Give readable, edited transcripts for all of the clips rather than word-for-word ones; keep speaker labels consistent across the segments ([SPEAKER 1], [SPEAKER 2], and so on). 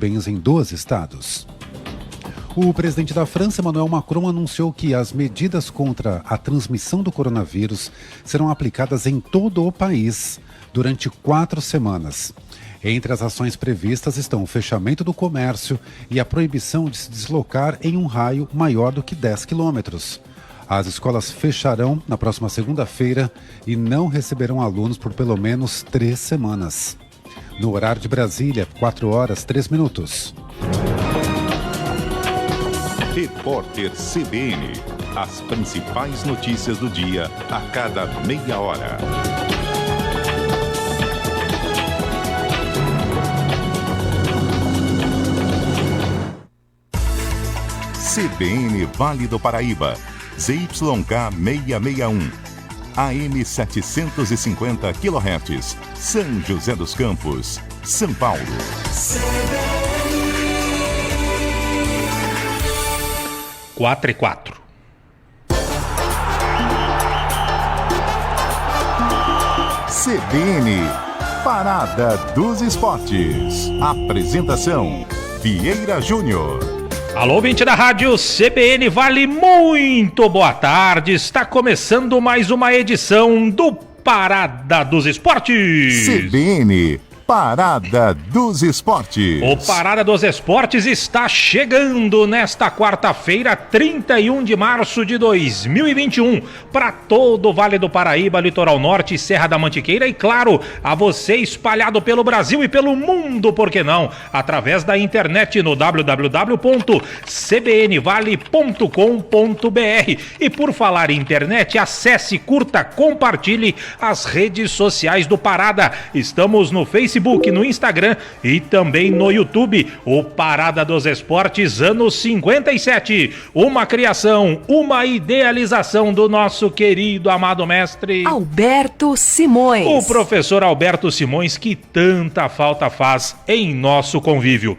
[SPEAKER 1] bens em 12 estados. O presidente da França, Emmanuel Macron, anunciou que as medidas contra a transmissão do coronavírus serão aplicadas em todo o país durante 4 semanas. Entre as ações previstas estão o fechamento do comércio e a proibição de se deslocar em um raio maior do que 10 quilômetros. As escolas fecharão na próxima segunda-feira e não receberão alunos por pelo menos 3 semanas. No horário de Brasília, 4h03.
[SPEAKER 2] Repórter CBN. As principais notícias do dia a cada meia hora. CBN Vale do Paraíba. ZYK 661. AM 750 kHz. São José dos Campos, São Paulo.
[SPEAKER 3] 4h04.
[SPEAKER 2] CBN Parada dos Esportes. Apresentação: Vieira Júnior.
[SPEAKER 3] Alô, ouvinte da rádio CBN Vale, muito boa tarde. Está começando mais uma edição do Parada dos Esportes.
[SPEAKER 2] CBN Parada dos Esportes.
[SPEAKER 3] O Parada dos Esportes está chegando nesta quarta-feira, 31 de março de 2021, para todo o Vale do Paraíba, Litoral Norte, Serra da Mantiqueira e, claro, a você espalhado pelo Brasil e pelo mundo, por que não? Através da internet no www.cbnvale.com.br. E por falar em internet, acesse, curta, compartilhe as redes sociais do Parada. Estamos no Facebook, no Instagram e também no YouTube. O Parada dos Esportes, anos 57. Uma criação, uma idealização do nosso querido, amado mestre
[SPEAKER 4] Alberto Simões.
[SPEAKER 3] O professor Alberto Simões, que tanta falta faz em nosso convívio.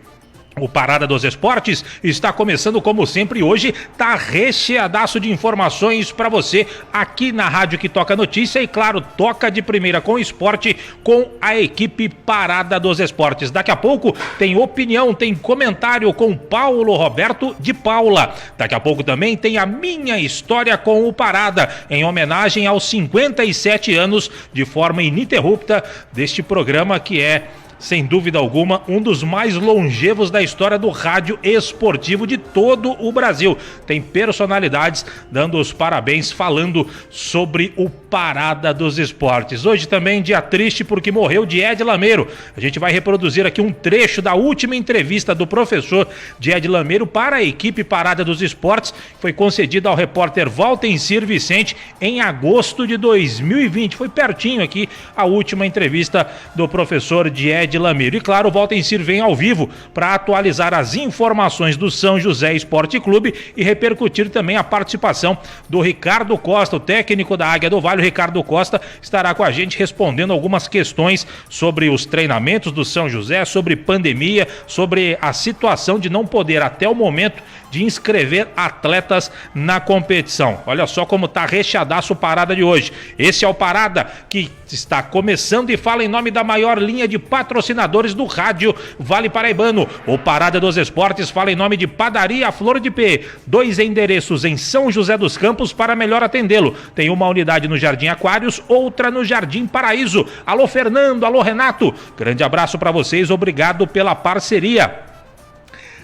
[SPEAKER 3] O Parada dos Esportes está começando como sempre. Hoje tá recheadaço de informações para você aqui na rádio que toca notícia e, claro, toca de primeira com esporte, com a equipe Parada dos Esportes. Daqui a pouco tem opinião, tem comentário com Paulo Roberto de Paula. Daqui a pouco também tem a minha história com o Parada, em homenagem aos 57 anos de forma ininterrupta deste programa que é, sem dúvida alguma, um dos mais longevos da história do rádio esportivo de todo o Brasil. Tem personalidades dando os parabéns, falando sobre o Parada dos Esportes. Hoje também dia triste porque morreu Died Lameiro. A gente vai reproduzir aqui um trecho da última entrevista do professor Died Lameiro para a equipe Parada dos Esportes, que foi concedida ao repórter Valtencir Vicente em agosto de 2020. Foi pertinho aqui a última entrevista do professor Died Lameiro. E claro, o Valtencir vem ao vivo para atualizar as informações do São José Esporte Clube e repercutir também a participação do Ricardo Costa, o técnico da Águia do Vale. O Ricardo Costa estará com a gente respondendo algumas questões sobre os treinamentos do São José, sobre pandemia, sobre a situação de não poder até o momento de inscrever atletas na competição. Olha só como tá recheadaço o Parada de hoje. Esse é o Parada que está começando e fala em nome da maior linha de patrocinadores do rádio Vale Paraibano. O Parada dos Esportes fala em nome de Padaria Flor de P. 2 endereços em São José dos Campos para melhor atendê-lo. Tem uma unidade no Jardim Aquários, outra no Jardim Paraíso. Alô Fernando, alô Renato. Grande abraço para vocês, obrigado pela parceria.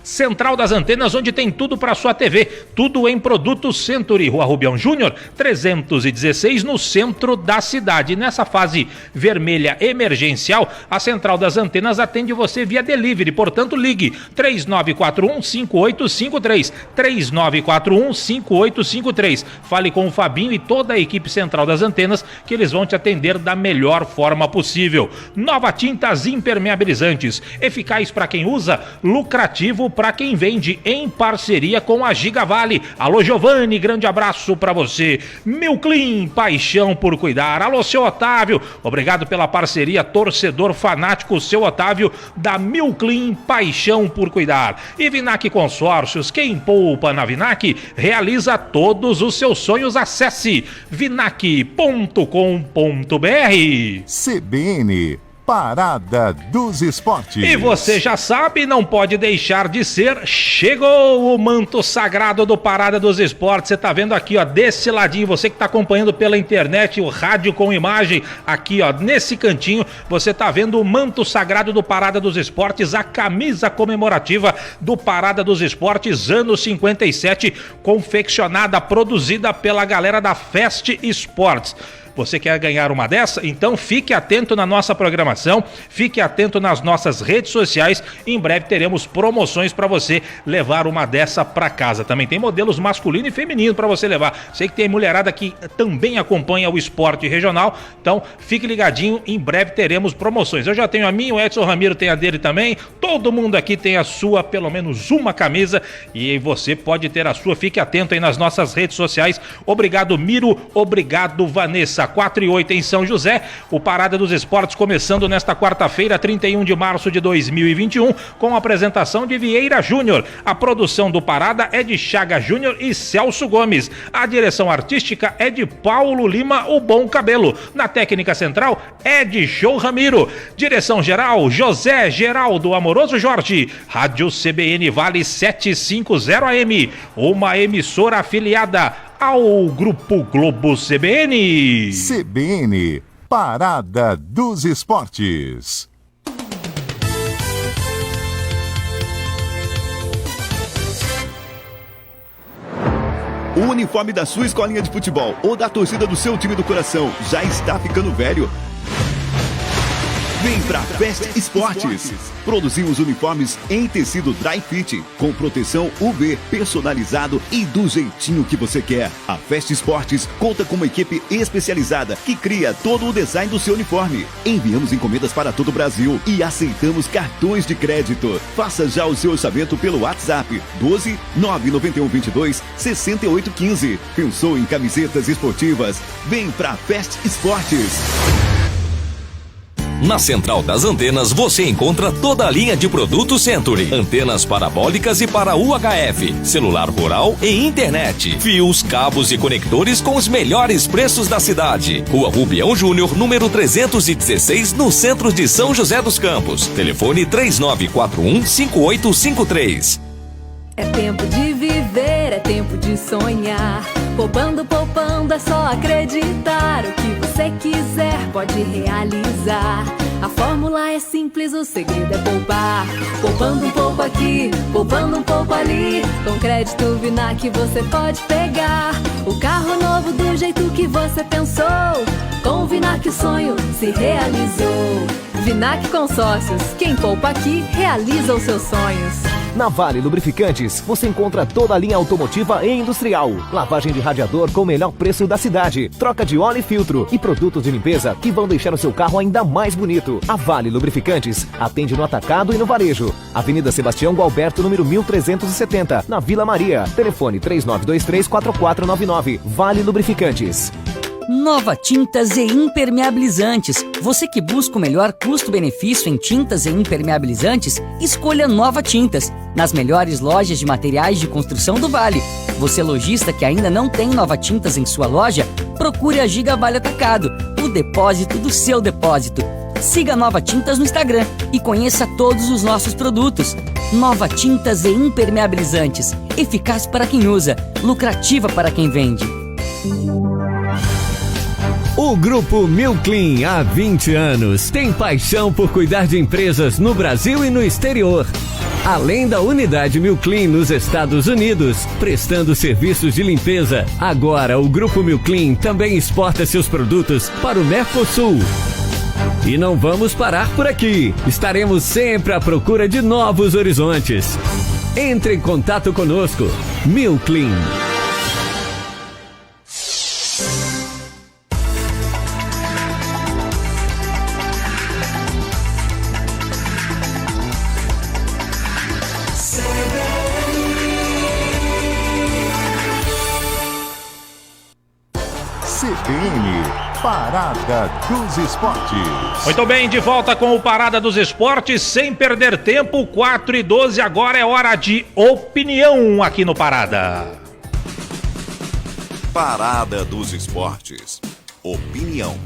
[SPEAKER 3] Central das Antenas, onde tem tudo para sua TV, tudo em produtos Century, Rua Rubião Júnior, 316, no centro da cidade. Nessa fase vermelha emergencial, a Central das Antenas atende você via delivery, portanto ligue 3941-5853, 3941-5853. Fale com o Fabinho e toda a equipe Central das Antenas, que eles vão te atender da melhor forma possível. Nova Tintas Impermeabilizantes, eficaz para quem usa, lucrativo para quem vende, em parceria com a Gigavale. Alô Giovanni, grande abraço para você. Milclean, paixão por cuidar. Alô seu Otávio, obrigado pela parceria, torcedor fanático, seu Otávio da Milclean, paixão por cuidar. E Vinac Consórcios, quem poupa na Vinac realiza todos os seus sonhos. Acesse vinac.com.br.
[SPEAKER 2] CBN Parada dos Esportes.
[SPEAKER 3] E você já sabe, não pode deixar de ser. Chegou o manto sagrado do Parada dos Esportes. Você tá vendo aqui, ó, desse ladinho, você que tá acompanhando pela internet, o rádio com imagem, aqui, ó, nesse cantinho, você tá vendo o manto sagrado do Parada dos Esportes, a camisa comemorativa do Parada dos Esportes, ano 57, confeccionada, produzida pela galera da Fast Sports. Você quer ganhar uma dessa? Então fique atento na nossa programação, fique atento nas nossas redes sociais. Em breve teremos promoções para você levar uma dessa para casa. Também tem modelos masculino e feminino para você levar. Sei que tem mulherada que também acompanha o esporte regional, então fique ligadinho, em breve teremos promoções. Eu já tenho a minha, o Edson Ramiro tem a dele também, todo mundo aqui tem a sua, pelo menos uma camisa, e você pode ter a sua. Fique atento aí nas nossas redes sociais. Obrigado, Miro, obrigado, Vanessa. 4 e 8 em São José, o Parada dos Esportes começando nesta quarta-feira, 31 de março de 2021, com a apresentação de Vieira Júnior. A produção do Parada é de Chaga Júnior e Celso Gomes. A direção artística é de Paulo Lima, o Bom Cabelo. Na técnica central é de João Ramiro. Direção geral, José Geraldo Amoroso Jorge. Rádio CBN Vale 750 AM, uma emissora afiliada ao Grupo Globo CBN.
[SPEAKER 2] CBN, Parada dos Esportes.
[SPEAKER 5] O uniforme da sua escolinha de futebol ou da torcida do seu time do coração já está ficando velho? Vem pra Fast Esportes. Produzimos uniformes em tecido dry fit, com proteção UV, personalizado e do jeitinho que você quer. A Fast Esportes conta com uma equipe especializada que cria todo o design do seu uniforme. Enviamos encomendas para todo o Brasil e aceitamos cartões de crédito. Faça já o seu orçamento pelo WhatsApp 12 991 22 68 15. Pensou em camisetas esportivas? Vem pra Fast Esportes.
[SPEAKER 6] Na Central das Antenas você encontra toda a linha de produtos Century. Antenas parabólicas e para UHF, celular rural e internet. Fios, cabos e conectores com os melhores preços da cidade. Rua Rubião Júnior, número 316, no centro de São José dos Campos. Telefone 3941-5853.
[SPEAKER 4] É tempo de viver, é tempo de sonhar. Poupando, poupando, é só acreditar. O que você quiser pode realizar. A fórmula é simples, o segredo é poupar. Poupando um pouco aqui, poupando um pouco ali. Com crédito Vinac você pode pegar o carro novo do jeito que você pensou. Com o Vinac o sonho se realizou. Vinac Consórcios, quem poupa aqui realiza os seus sonhos.
[SPEAKER 7] Na Vale Lubrificantes, você encontra toda a linha automotiva e industrial. Lavagem de radiador com o melhor preço da cidade. Troca de óleo e filtro. E produtos de limpeza que vão deixar o seu carro ainda mais bonito. A Vale Lubrificantes atende no atacado e no varejo. Avenida Sebastião Gualberto, número 1370, na Vila Maria. Telefone 3923-4499. Vale Lubrificantes.
[SPEAKER 8] Nova Tintas e Impermeabilizantes. Você que busca o melhor custo-benefício em tintas e impermeabilizantes, escolha Nova Tintas, nas melhores lojas de materiais de construção do Vale. Você lojista que ainda não tem Nova Tintas em sua loja, procure a Giga Vale Atacado, o depósito do seu depósito. Siga Nova Tintas no Instagram e conheça todos os nossos produtos. Nova Tintas e Impermeabilizantes, eficaz para quem usa, lucrativa para quem vende.
[SPEAKER 9] O Grupo Milclean, há 20 anos, tem paixão por cuidar de empresas no Brasil e no exterior. Além da unidade Milclean nos Estados Unidos, prestando serviços de limpeza, agora o Grupo Milclean também exporta seus produtos para o Mercosul. E não vamos parar por aqui. Estaremos sempre à procura de novos horizontes. Entre em contato conosco. Milclean.
[SPEAKER 2] CBN, Parada dos Esportes.
[SPEAKER 3] Muito bem, de volta com o Parada dos Esportes, sem perder tempo, 4h12, agora é hora de opinião aqui no Parada.
[SPEAKER 2] Parada dos Esportes. Opinião.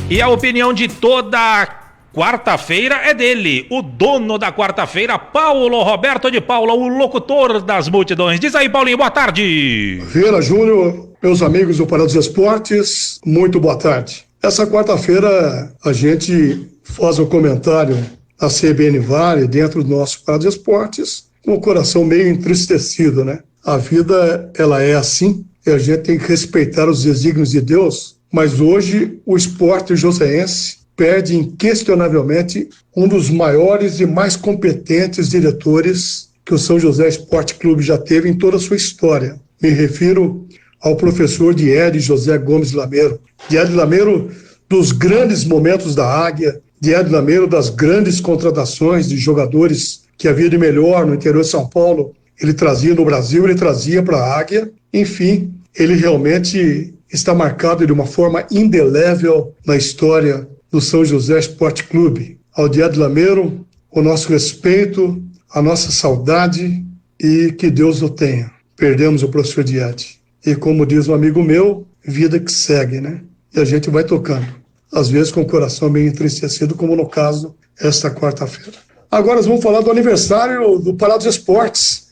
[SPEAKER 3] E a opinião de toda quarta-feira é dele, o dono da quarta-feira, Paulo Roberto de Paula, o locutor das multidões. Diz aí, Paulinho, boa tarde.
[SPEAKER 10] Vieira Júnior, meus amigos do Parada dos Esportes, muito boa tarde. Essa quarta-feira a gente faz um comentário na CBN Vale, dentro do nosso Parada dos Esportes, com o coração meio entristecido, né? A vida, ela é assim, e a gente tem que respeitar os desígnios de Deus, mas hoje o esporte joseense perde inquestionavelmente um dos maiores e mais competentes diretores que o São José Esporte Clube já teve em toda a sua história. Me refiro ao professor Diério José Gomes Lameiro. Diério Lameiro, dos grandes momentos da Águia, Diério Lameiro, das grandes contratações de jogadores que havia de melhor no interior de São Paulo, ele trazia no Brasil, ele trazia para a Águia. Enfim, ele realmente está marcado de uma forma indelével na história do São José Esporte Clube. Ao Diério Lameiro, o nosso respeito, a nossa saudade e que Deus o tenha. Perdemos o professor Diério. E como diz um amigo meu, vida que segue, né? E a gente vai tocando. Às vezes com o coração meio entristecido, como no caso, esta quarta-feira. Agora nós vamos falar do aniversário do Parada dos Esportes.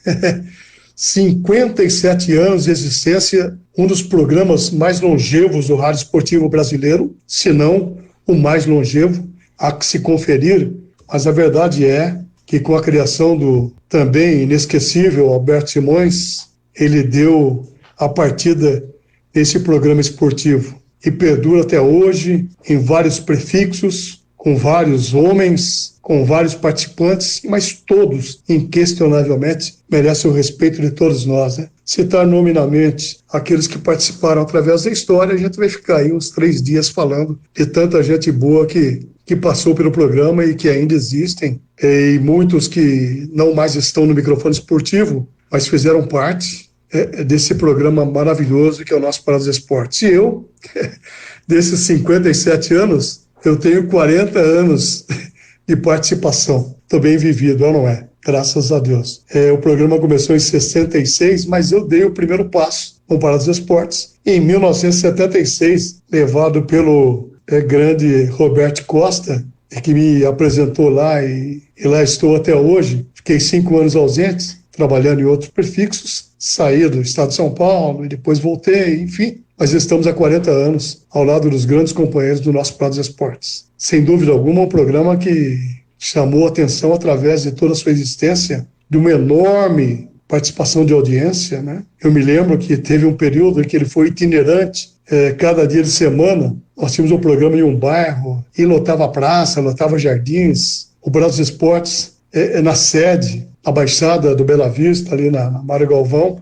[SPEAKER 10] 57 anos de existência, um dos programas mais longevos do rádio esportivo brasileiro, se não o mais longevo, há que se conferir, mas a verdade é que com a criação do também inesquecível Alberto Simões, ele deu a partida desse programa esportivo e perdura até hoje em vários prefixos, com vários homens, com vários participantes, mas todos, inquestionavelmente, merecem o respeito de todos nós, né? Citar nominalmente aqueles que participaram através da história, a gente vai ficar aí uns 3 dias falando de tanta gente boa que passou pelo programa e que ainda existem, e muitos que não mais estão no microfone esportivo, mas fizeram parte desse programa maravilhoso que é o nosso Parada dos Esportes. E eu, desses 57 anos, eu tenho 40 anos de participação. Estou bem vivido, não é? Graças a Deus. O programa começou em 66, mas eu dei o primeiro passo no Parada dos Esportes em 1976, levado pelo grande Roberto Costa, que me apresentou lá e lá estou até hoje. Fiquei 5 anos ausente, trabalhando em outros prefixos, saí do estado de São Paulo e depois voltei, enfim. Mas estamos há 40 anos ao lado dos grandes companheiros do nosso Parada dos Esportes. Sem dúvida alguma, um programa que chamou a atenção através de toda a sua existência, de uma enorme participação de audiência, né? Eu me lembro que teve um período em que ele foi itinerante, cada dia de semana, nós tínhamos um programa em um bairro, e lotava a praça, lotava jardins. O Parada dos Esportes, na sede, a Baixada do Bela Vista, ali na Mário Galvão,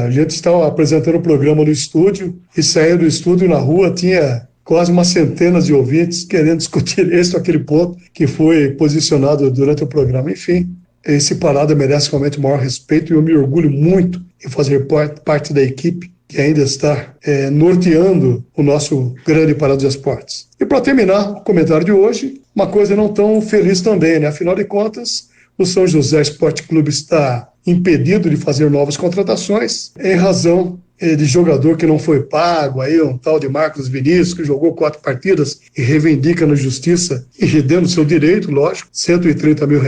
[SPEAKER 10] a gente estava apresentando o programa no estúdio, e saía do estúdio na rua, tinha quase uma centena de ouvintes querendo discutir esse ou aquele ponto que foi posicionado durante o programa. Enfim, esse Parada merece realmente o maior respeito e eu me orgulho muito em fazer parte da equipe que ainda está norteando o nosso grande Parada dos Esportes. E para terminar o comentário de hoje, uma coisa não tão feliz também, né? Afinal de contas, o São José Esporte Clube está impedido de fazer novas contratações em razão de jogador que não foi pago, aí um tal de Marcos Vinícius, que jogou 4 partidas e reivindica na justiça e redendo seu direito, lógico, R$130 mil.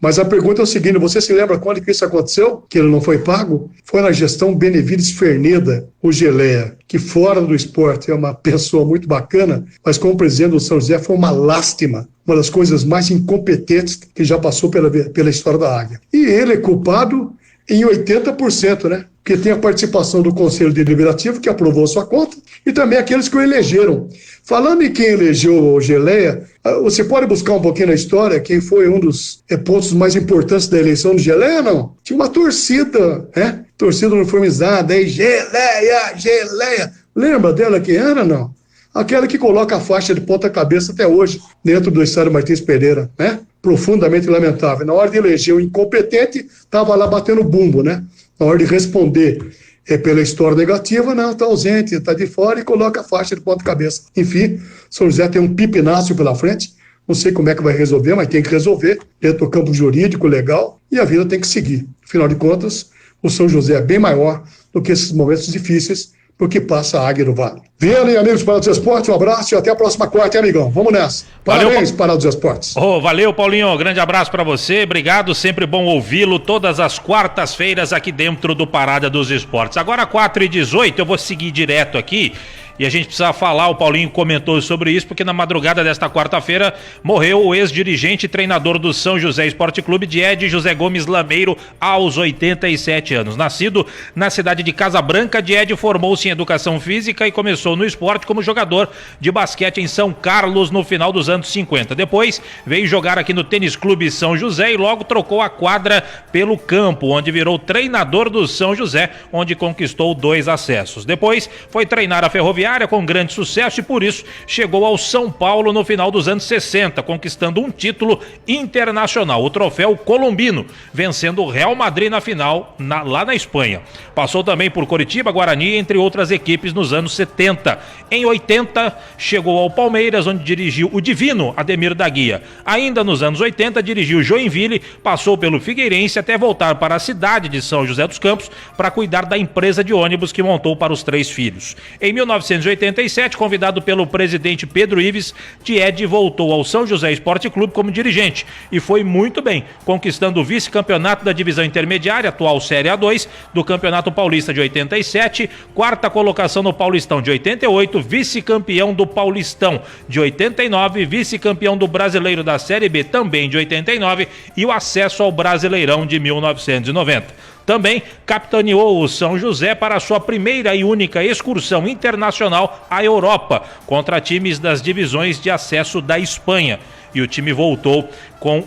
[SPEAKER 10] Mas a pergunta é o seguinte, você se lembra quando que isso aconteceu? Que ele não foi pago? Foi na gestão Benevides Ferneda, o Geleia, que fora do esporte é uma pessoa muito bacana, mas como presidente do São José foi uma lástima, uma das coisas mais incompetentes que já passou pela história da Águia. E ele é culpado em 80%, né? Porque tem a participação do Conselho Deliberativo, que aprovou sua conta, e também aqueles que o elegeram. Falando em quem elegeu o Geleia, você pode buscar um pouquinho na história quem foi um dos pontos mais importantes da eleição do Geleia, não? Tinha uma torcida, né? Torcida uniformizada, aí Geleia. Lembra dela quem era, não? Aquela que coloca a faixa de ponta-cabeça até hoje, dentro do estádio Martins Pereira, né? Profundamente lamentável. Na hora de eleger o incompetente, estava lá batendo bumbo, né? Na hora de responder pela história negativa, não, está ausente, está de fora e coloca a faixa de ponta-cabeça. Enfim, São José tem um pipinácio pela frente, não sei como é que vai resolver, mas tem que resolver dentro do campo jurídico, legal, e a vida tem que seguir. Afinal de contas, o São José é bem maior do que esses momentos difíceis, do que passa a Águia do Vale. Viana e amigos do Parada dos Esportes, um abraço e até a próxima quarta, hein, amigão? Vamos nessa. Parabéns, Parada dos Esportes.
[SPEAKER 3] Valeu, Paulinho. Grande abraço para você. Obrigado, sempre bom ouvi-lo todas as quartas-feiras aqui dentro do Parada dos Esportes. Agora 4h18, eu vou seguir direto aqui. E a gente precisa falar, o Paulinho comentou sobre isso, porque na madrugada desta quarta-feira morreu o ex-dirigente e treinador do São José Esporte Clube, Diede José Gomes Lameiro, aos 87 anos. Nascido na cidade de Casa Branca, Diede formou-se em educação física e começou no esporte como jogador de basquete em São Carlos no final dos anos 50. Depois veio jogar aqui no Tênis Clube São José e logo trocou a quadra pelo campo, onde virou treinador do São José, onde conquistou 2 acessos. Depois foi treinar a Ferroviária com grande sucesso e por isso chegou ao São Paulo no final dos anos 60, conquistando um título internacional, o troféu Colombino, vencendo o Real Madrid na final lá na Espanha. Passou também por Coritiba, Guarani, entre outras equipes nos anos 70. Em 80 chegou ao Palmeiras, onde dirigiu o divino Ademir da Guia. Ainda nos anos 80 dirigiu Joinville, passou pelo Figueirense até voltar para a cidade de São José dos Campos para cuidar da empresa de ônibus que montou para os 3 filhos. Em 1987, convidado pelo presidente Pedro Ives, Diede voltou ao São José Esporte Clube como dirigente e foi muito bem, conquistando o vice-campeonato da divisão intermediária, atual Série A2, do Campeonato Paulista de 87, 4ª colocação no Paulistão de 88, vice-campeão do Paulistão de 89, vice-campeão do Brasileiro da Série B também de 89 e o acesso ao Brasileirão de 1990. Também capitaneou o São José para a sua primeira e única excursão internacional à Europa, contra times das divisões de acesso da Espanha. E o time voltou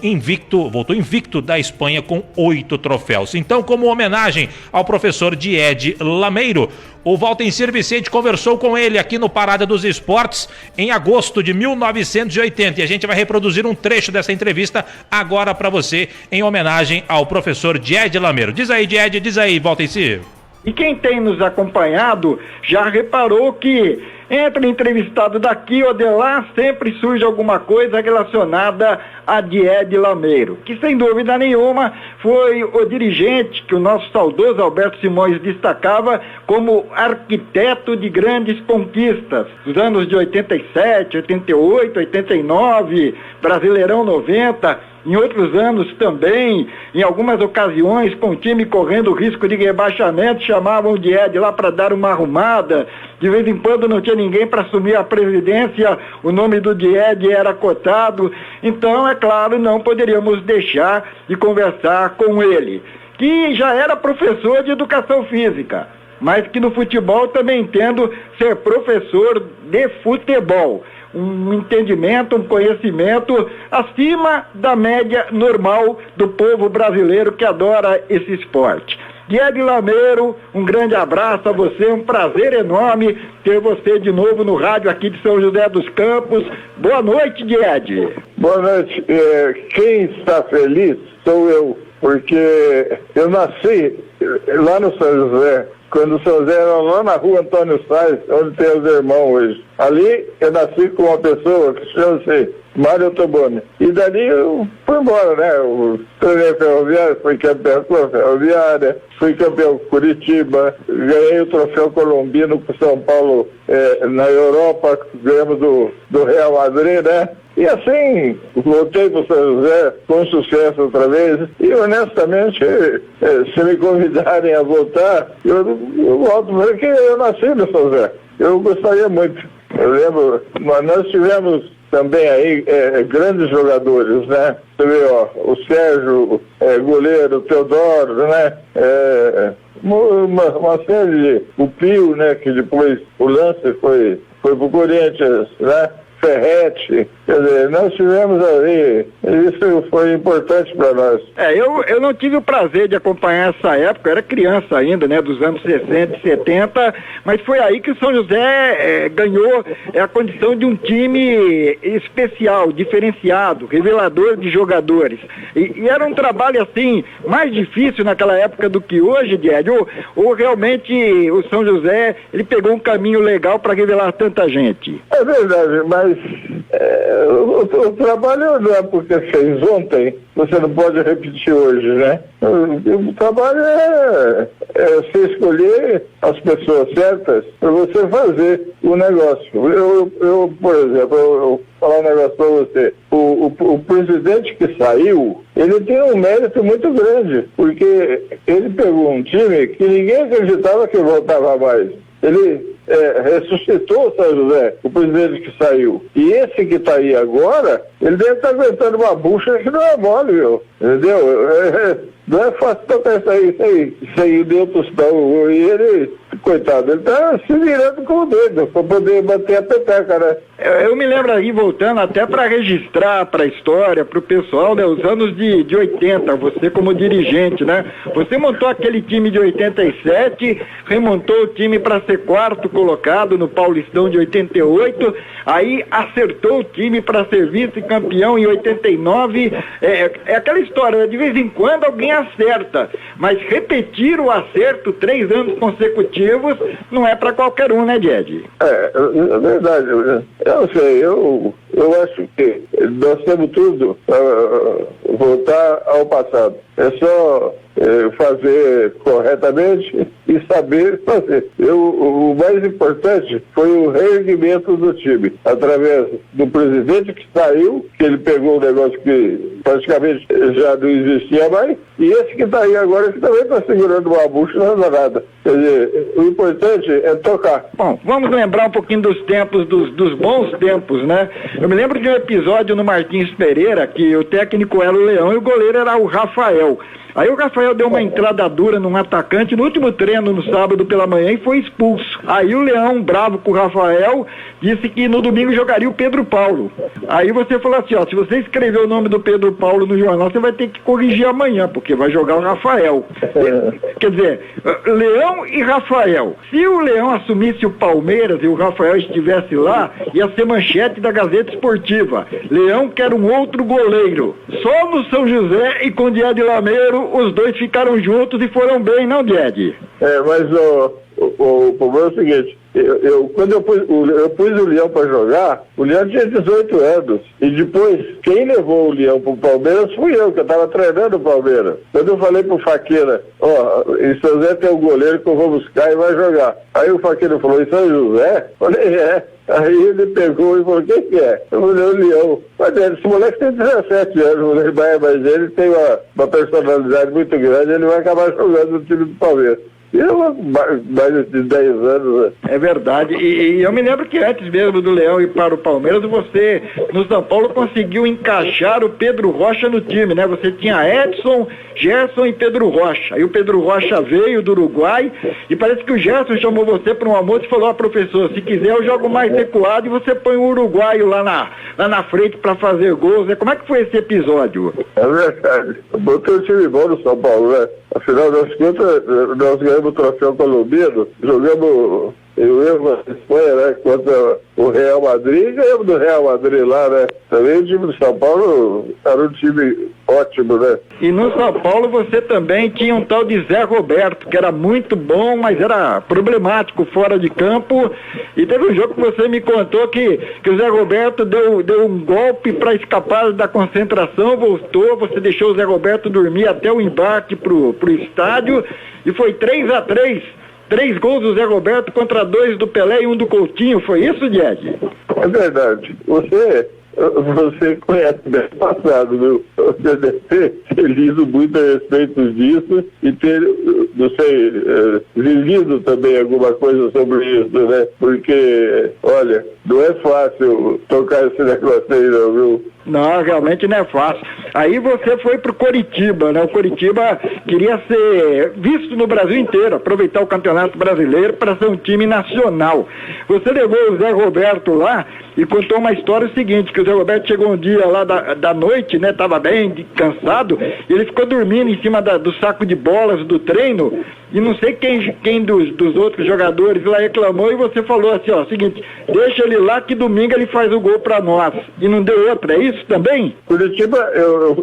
[SPEAKER 3] invicto da Espanha com 8 troféus. Então, como homenagem ao professor Diede Lameiro, o Valtencir Vicente conversou com ele aqui no Parada dos Esportes em agosto de 1980. E a gente vai reproduzir um trecho dessa entrevista agora para você, em homenagem ao professor Diede Lameiro. Diz aí, Diede, diz aí, Valtencir.
[SPEAKER 11] E quem tem nos acompanhado já reparou que entre entrevistado daqui ou de lá sempre surge alguma coisa relacionada a Diede Lameiro, que sem dúvida nenhuma foi o dirigente que o nosso saudoso Alberto Simões destacava como arquiteto de grandes conquistas. Os anos de 87, 88, 89, Brasileirão 90... Em outros anos também, em algumas ocasiões, com o time correndo risco de rebaixamento, chamavam o Diede lá para dar uma arrumada. De vez em quando não tinha ninguém para assumir a presidência, o nome do Diede era cotado. Então, é claro, não poderíamos deixar de conversar com ele, que já era professor de educação física, mas que no futebol também entendo ser professor de futebol. Um entendimento, um conhecimento acima da média normal do povo brasileiro que adora esse esporte. Diede Lameiro, um grande abraço a você, um prazer enorme ter você de novo no rádio aqui de São José dos Campos. Boa noite, Diede.
[SPEAKER 12] Boa noite. Quem está feliz sou eu, porque eu nasci lá no São José, quando o São José era lá na rua Antônio Sais, onde tem os irmãos hoje. Ali eu nasci com uma pessoa que chama-se Mário Toboni. E dali eu fui embora, né? Eu treinei Ferroviária, fui campeão com a Ferroviária, fui campeão com Curitiba, ganhei o troféu Colombino com São Paulo na Europa, ganhamos do Real Madrid, né? E assim, voltei para o São José com sucesso outra vez. E honestamente, se me convidarem a voltar, eu volto, porque eu nasci no São José. Eu gostaria muito. Eu lembro, nós tivemos também aí grandes jogadores, né? Você vê, ó, o Sérgio, goleiro, o Teodoro, né? Uma série de... O Pio, né? Que depois o lance foi pro Corinthians, né? Ferretti, quer dizer, nós tivemos ali, isso foi importante para nós.
[SPEAKER 11] Eu não tive o prazer de acompanhar essa época, eu era criança ainda, né, dos anos 60 e 70, mas foi aí que o São José ganhou a condição de um time especial, diferenciado, revelador de jogadores. E era um trabalho, assim, mais difícil naquela época do que hoje, Diede, ou realmente o São José, ele pegou um caminho legal para revelar tanta gente?
[SPEAKER 12] É verdade, mas O trabalho não é porque fez ontem, você não pode repetir hoje, né? O trabalho é você escolher as pessoas certas para você fazer o negócio. Eu por exemplo, eu vou falar um negócio para você. O presidente que saiu, ele tem um mérito muito grande, porque ele pegou um time que ninguém acreditava que voltava mais. Ele ressuscitou o São José, o presidente que saiu. E esse que está aí agora, ele deve estar aguentando uma bucha que não é mole, viu? Entendeu? Não é fácil tocar isso aí dentro do tostão. E ele, coitado, ele está se virando como doido para poder manter a peteca, né?
[SPEAKER 11] Eu me lembro aí, voltando até para registrar para a história, para o pessoal, né, os anos de 80, você como dirigente, né? Você montou aquele time de 87, remontou o time para ser quarto colocado no Paulistão de 88, aí acertou o time para ser vice-campeão em 89. É aquela história, né? De vez em quando alguém acerta, mas repetir o acerto 3 anos consecutivos não é para qualquer um, né, Jed?
[SPEAKER 12] É verdade. Eu não sei, eu acho que nós temos tudo para voltar ao passado. É só fazer corretamente e saber fazer. O mais importante foi o reerguimento do time, através do presidente que saiu, que ele pegou um negócio que praticamente já não existia mais, e esse que está aí agora, que também está segurando uma bucha, não anda nada. Quer dizer, o importante é tocar.
[SPEAKER 11] Bom, vamos lembrar um pouquinho dos tempos, dos bons tempos, né? Eu me lembro de um episódio no Martins Pereira, que o técnico era o Leão e o goleiro era o Rafael. Aí o Rafael deu uma entrada dura num atacante no último treino no sábado pela manhã e foi expulso. Aí o Leão, bravo com o Rafael, disse que no domingo jogaria o Pedro Paulo. Aí você falou assim, ó, se você escrever o nome do Pedro Paulo no jornal, você vai ter que corrigir amanhã, porque vai jogar o Rafael. Quer dizer, Leão e Rafael. Se o Leão assumisse o Palmeiras e o Rafael estivesse lá, ia ser manchete da Gazeta Esportiva. Leão quer um outro goleiro. Só no São José e com o Dié de Lameiro, os dois ficaram juntos e foram bem, não, Died?
[SPEAKER 12] Mas o problema é o seguinte, quando eu pus o Leão para jogar, o Leão tinha 18 anos. E depois, quem levou o Leão pro Palmeiras fui eu, que eu estava treinando o Palmeiras. Quando eu falei pro Faqueira, em São José tem um goleiro que eu vou buscar e vai jogar. Aí o Faqueira falou, em São José? Eu falei, é. Aí ele pegou e falou, quem que é? Eu falei, o Leão. Mas esse moleque tem 17 anos, mas ele tem uma personalidade muito grande, ele vai acabar jogando no time do Palmeiras. Mais de 10 anos, né?
[SPEAKER 11] É verdade, e eu me lembro que antes mesmo do Leão ir para o Palmeiras, você no São Paulo conseguiu encaixar o Pedro Rocha no time, né? Você tinha Edson, Gerson e Pedro Rocha. Aí o Pedro Rocha veio do Uruguai e parece que o Gerson chamou você para um almoço e falou, professor, se quiser eu jogo mais recuado e você põe o uruguaio lá na frente para fazer gols. Como é que foi esse episódio?
[SPEAKER 12] É verdade. Botei o time bom no São Paulo, né? Afinal das contas, nós ganhamos o troféu colombiano, jogamos na Espanha, né, contra o Real Madrid, e ganhamos do Real Madrid lá, né? Também o time do São Paulo era um time ótimo, né?
[SPEAKER 11] E no São Paulo você também tinha um tal de Zé Roberto, que era muito bom, mas era problemático fora de campo. E teve um jogo que você me contou que o Zé Roberto deu um golpe para escapar da concentração, voltou, você deixou o Zé Roberto dormir até o embarque pro estádio, e foi 3-3. 3 gols do Zé Roberto contra 2 do Pelé e 1 do Coutinho, foi isso, Died?
[SPEAKER 12] É verdade. Você conhece bem o passado, viu? Você deve ter lido muito a respeito disso e ter, não sei, vivido também alguma coisa sobre isso, né? Porque, olha, não é fácil tocar esse negócio aí, não, viu?
[SPEAKER 11] Não, realmente não é fácil. Aí você foi pro Coritiba, né? O Coritiba queria ser visto no Brasil inteiro, aproveitar o Campeonato Brasileiro para ser um time nacional. Você levou o Zé Roberto lá e contou uma história seguinte, que o Zé Roberto chegou um dia lá da noite, né? Tava bem cansado, e ele ficou dormindo em cima do saco de bolas do treino, e não sei quem dos outros jogadores lá reclamou, e você falou assim, ó, seguinte, deixa ele lá que domingo ele faz o gol pra nós. E não deu outra, é isso? isso também?
[SPEAKER 12] Curitiba, eu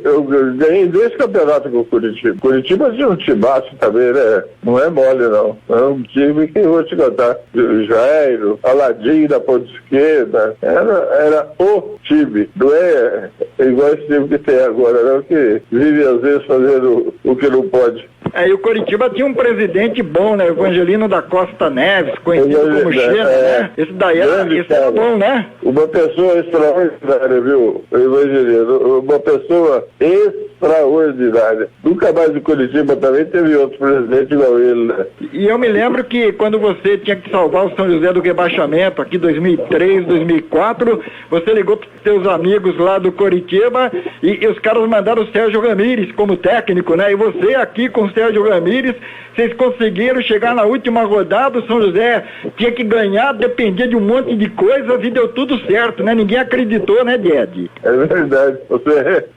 [SPEAKER 12] ganhei 2 campeonatos com o Curitiba. Curitiba tinha um timaço também, né? Não é mole, não. É um time que eu vou te contar. Jairo, Aladim da ponta esquerda. Era o time. Não é igual esse time que tem agora, não, que vive às vezes fazendo o que não pode.
[SPEAKER 11] E o Coritiba tinha um presidente bom, né? Evangelino da Costa Neves, conhecido como Xena, né? Esse daí era bom, né?
[SPEAKER 12] Uma pessoa extraordinária, viu, Evangelino? Uma pessoa extraordinária. Nunca mais o Coritiba também teve outro presidente igual ele, né?
[SPEAKER 11] E eu me lembro que quando você tinha que salvar o São José do rebaixamento, aqui em 2003, 2004, você ligou para os seus amigos lá do Coritiba e os caras mandaram o Sérgio Ramírez como técnico, né? E você aqui com o Sérgio Ramírez, vocês conseguiram chegar na última rodada, o São José tinha que ganhar, dependia de um monte de coisas e deu tudo certo, né? Ninguém acreditou, né, Died?
[SPEAKER 12] É verdade.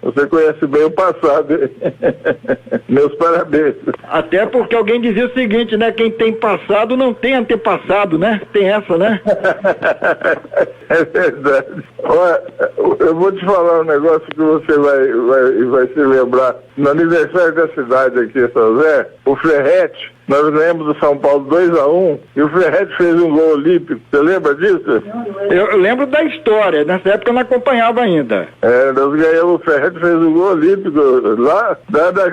[SPEAKER 12] Você conhece bem o passado. Meus parabéns.
[SPEAKER 11] Até porque alguém dizia o seguinte, né? Quem tem passado não tem antepassado, né? Tem essa, né?
[SPEAKER 12] É verdade. Olha, eu vou te falar um negócio que você vai se lembrar. No aniversário da cidade aqui em São José, o Ferretti, nós ganhamos do São Paulo 2-1 e o Ferretti fez um gol olímpico. Você lembra disso?
[SPEAKER 11] Eu lembro da história. Nessa época eu não acompanhava ainda.
[SPEAKER 12] Nós ganhamos, o Ferretti fez um gol olímpico lá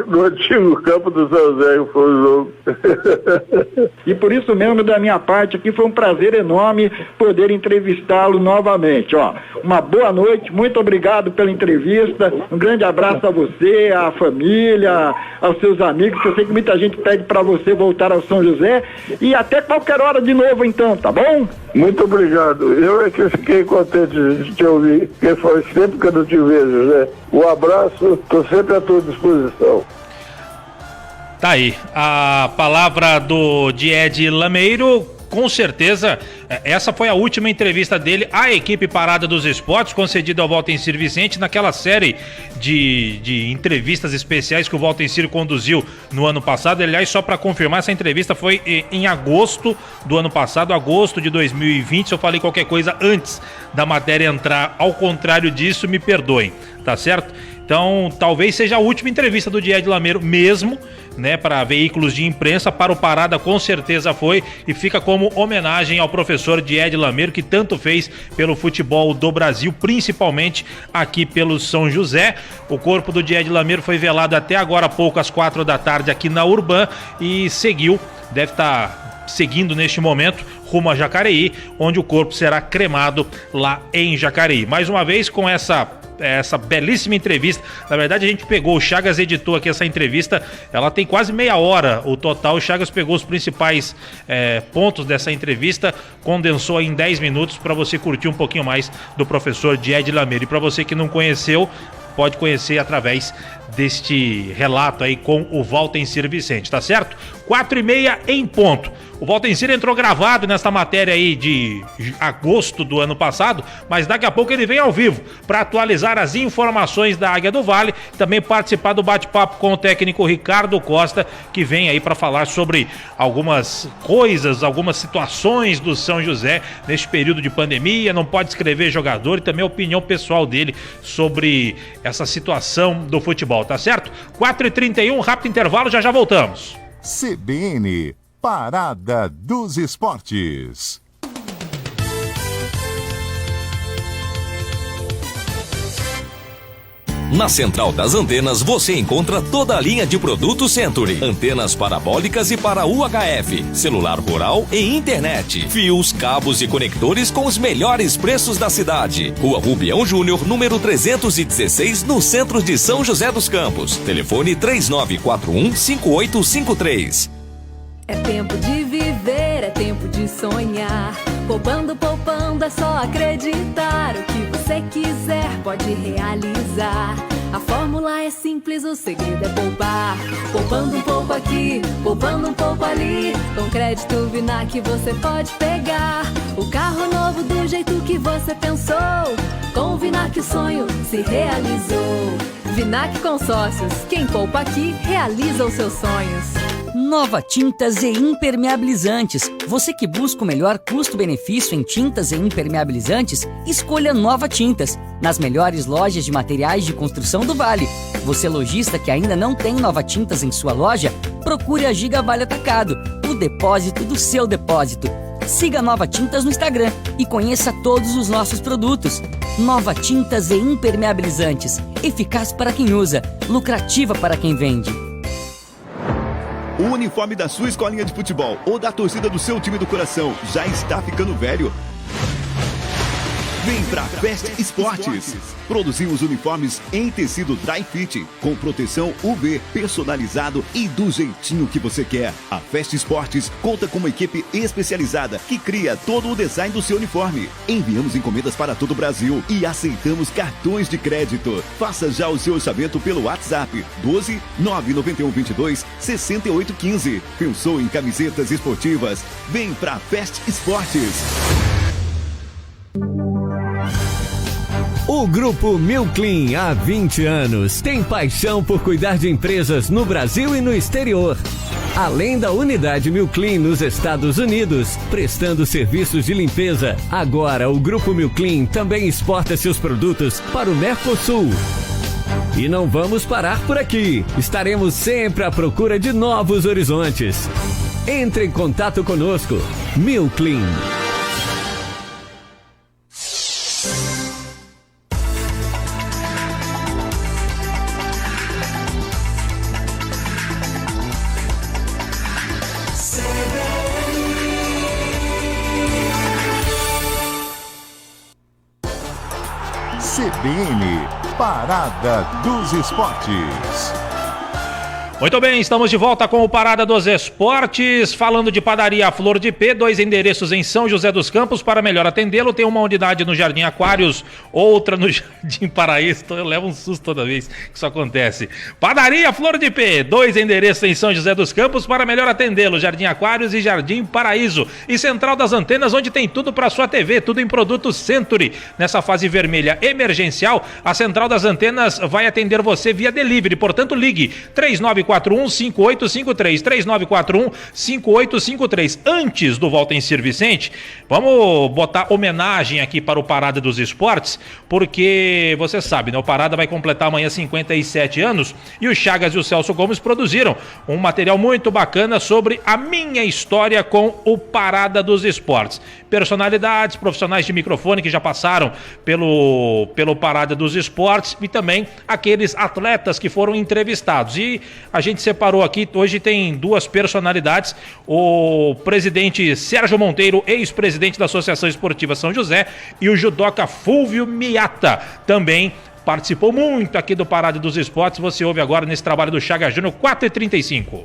[SPEAKER 12] no antigo campo do São José, que foi o jogo.
[SPEAKER 11] E por isso mesmo, da minha parte aqui, foi um prazer enorme poder entrevistá-lo novamente. Ó, uma boa noite, muito obrigado pela entrevista, um grande abraço a você, à família, aos seus amigos, que eu sei que muita gente pede para você voltar ao São José, e até qualquer hora de novo então, tá bom?
[SPEAKER 12] Muito obrigado. Eu é que fiquei contente de te ouvir, porque foi sempre que eu não te vejo, né? Um abraço, estou sempre à tua disposição.
[SPEAKER 3] Tá aí, a palavra do Died Lameiro. Com certeza, essa foi a última entrevista dele à equipe Parada dos Esportes, concedida ao Valtencir Vicente, naquela série de entrevistas especiais que o Valtencir conduziu no ano passado. Aliás, só para confirmar, essa entrevista foi em agosto do ano passado, agosto de 2020. Se eu falei qualquer coisa antes da matéria entrar, ao contrário disso, me perdoem, tá certo? Então, talvez seja a última entrevista do Died Lameiro mesmo, né, para veículos de imprensa. Para o Parada com certeza foi, e fica como homenagem ao professor Died Lameiro, que tanto fez pelo futebol do Brasil, principalmente aqui pelo São José. O corpo do Died Lameiro foi velado até agora há pouco, às 4 da tarde, aqui na Urban, e seguiu, deve estar seguindo neste momento rumo a Jacareí, onde o corpo será cremado lá em Jacareí. Mais uma vez, com essa belíssima entrevista. Na verdade, a gente pegou, o Chagas editou aqui essa entrevista, ela tem quase meia hora o total. O Chagas pegou os principais pontos dessa entrevista, condensou em 10 minutos para você curtir um pouquinho mais do professor Died Lameiro. E para você que não conheceu, pode conhecer através deste relato aí com o Valtencir Vicente, tá certo? 4h30 em ponto. O Valtencir entrou gravado nessa matéria aí de agosto do ano passado, mas daqui a pouco ele vem ao vivo para atualizar as informações da Águia do Vale, também participar do bate-papo com o técnico Ricardo Costa, que vem aí para falar sobre algumas coisas, algumas situações do São José neste período de pandemia. Não pode escrever jogador, e também a opinião pessoal dele sobre essa situação do futebol, tá certo? 4h31, rápido intervalo, já voltamos.
[SPEAKER 2] CBN, Parada dos Esportes.
[SPEAKER 6] Na Central das Antenas você encontra toda a linha de produtos Century. Antenas parabólicas e para UHF, celular rural e internet. Fios, cabos e conectores com os melhores preços da cidade. Rua Rubião Júnior, número 316, no centro de São José dos Campos. Telefone 3941-5853.
[SPEAKER 4] É tempo de viver, é tempo de sonhar. Poupando, poupando, é só acreditar. O que você quiser pode realizar. A fórmula é simples, o segredo é poupar. Poupando um pouco aqui, poupando um pouco ali. Com crédito Vinac você pode pegar o carro novo do jeito que você pensou. Com o Vinac o sonho se realizou. Vinac Consórcios, quem poupa aqui realiza os seus sonhos.
[SPEAKER 8] Nova Tintas e Impermeabilizantes. Você que busca o melhor custo-benefício em tintas e impermeabilizantes, escolha Nova Tintas, nas melhores lojas de materiais de construção do Vale. Você lojista que ainda não tem Nova Tintas em sua loja, procure a Giga Vale Atacado, o depósito do seu depósito. Siga Nova Tintas no Instagram e conheça todos os nossos produtos. Nova Tintas e Impermeabilizantes, eficaz para quem usa, lucrativa para quem vende.
[SPEAKER 5] O uniforme da sua escolinha de futebol ou da torcida do seu time do coração já está ficando velho? Vem pra Fest Esportes. Produzimos uniformes em tecido dry fit, com proteção UV, personalizado e do jeitinho que você quer. A Fest Esportes conta com uma equipe especializada que cria todo o design do seu uniforme. Enviamos encomendas para todo o Brasil e aceitamos cartões de crédito. Faça já o seu orçamento pelo WhatsApp 12 991 22 68 15. Pensou em camisetas esportivas? Vem pra Fest Esportes.
[SPEAKER 9] O Grupo Milclean, há 20 anos, tem paixão por cuidar de empresas no Brasil e no exterior. Além da unidade Milclean nos Estados Unidos, prestando serviços de limpeza, agora o Grupo Milclean também exporta seus produtos para o Mercosul. E não vamos parar por aqui. Estaremos sempre à procura de novos horizontes. Entre em contato conosco. Milclean.
[SPEAKER 2] CBN, Parada dos Esportes.
[SPEAKER 3] Muito bem, estamos de volta com o Parada dos Esportes, falando de Padaria Flor de P, 2 endereços em São José dos Campos. Para melhor atendê-lo, tem uma unidade no Jardim Aquários, outra no Jardim Paraíso. Eu levo um susto toda vez que isso acontece. Padaria Flor de P, 2 endereços em São José dos Campos. Para melhor atendê-lo, Jardim Aquários e Jardim Paraíso. E Central das Antenas, onde tem tudo para sua TV, tudo em produtos Century. Nessa fase vermelha emergencial, a Central das Antenas vai atender você via delivery. Portanto, ligue 3941-5853, 3941-5853. Antes do Volta em Sir Vicente, vamos botar homenagem aqui para o Parada dos Esportes, porque você sabe, né? O Parada vai completar amanhã 57 anos e o Chagas e o Celso Gomes produziram um material muito bacana sobre a minha história com o Parada dos Esportes. Personalidades, profissionais de microfone que já passaram pelo Parada dos Esportes e também aqueles atletas que foram entrevistados. E a gente separou aqui, hoje tem 2 personalidades, o presidente Sérgio Monteiro, ex-presidente da Associação Esportiva São José, e o judoca Fulvio Miata, também participou muito aqui do Parada dos Esportes. Você ouve agora nesse trabalho do Chaga Júnior, 4h35.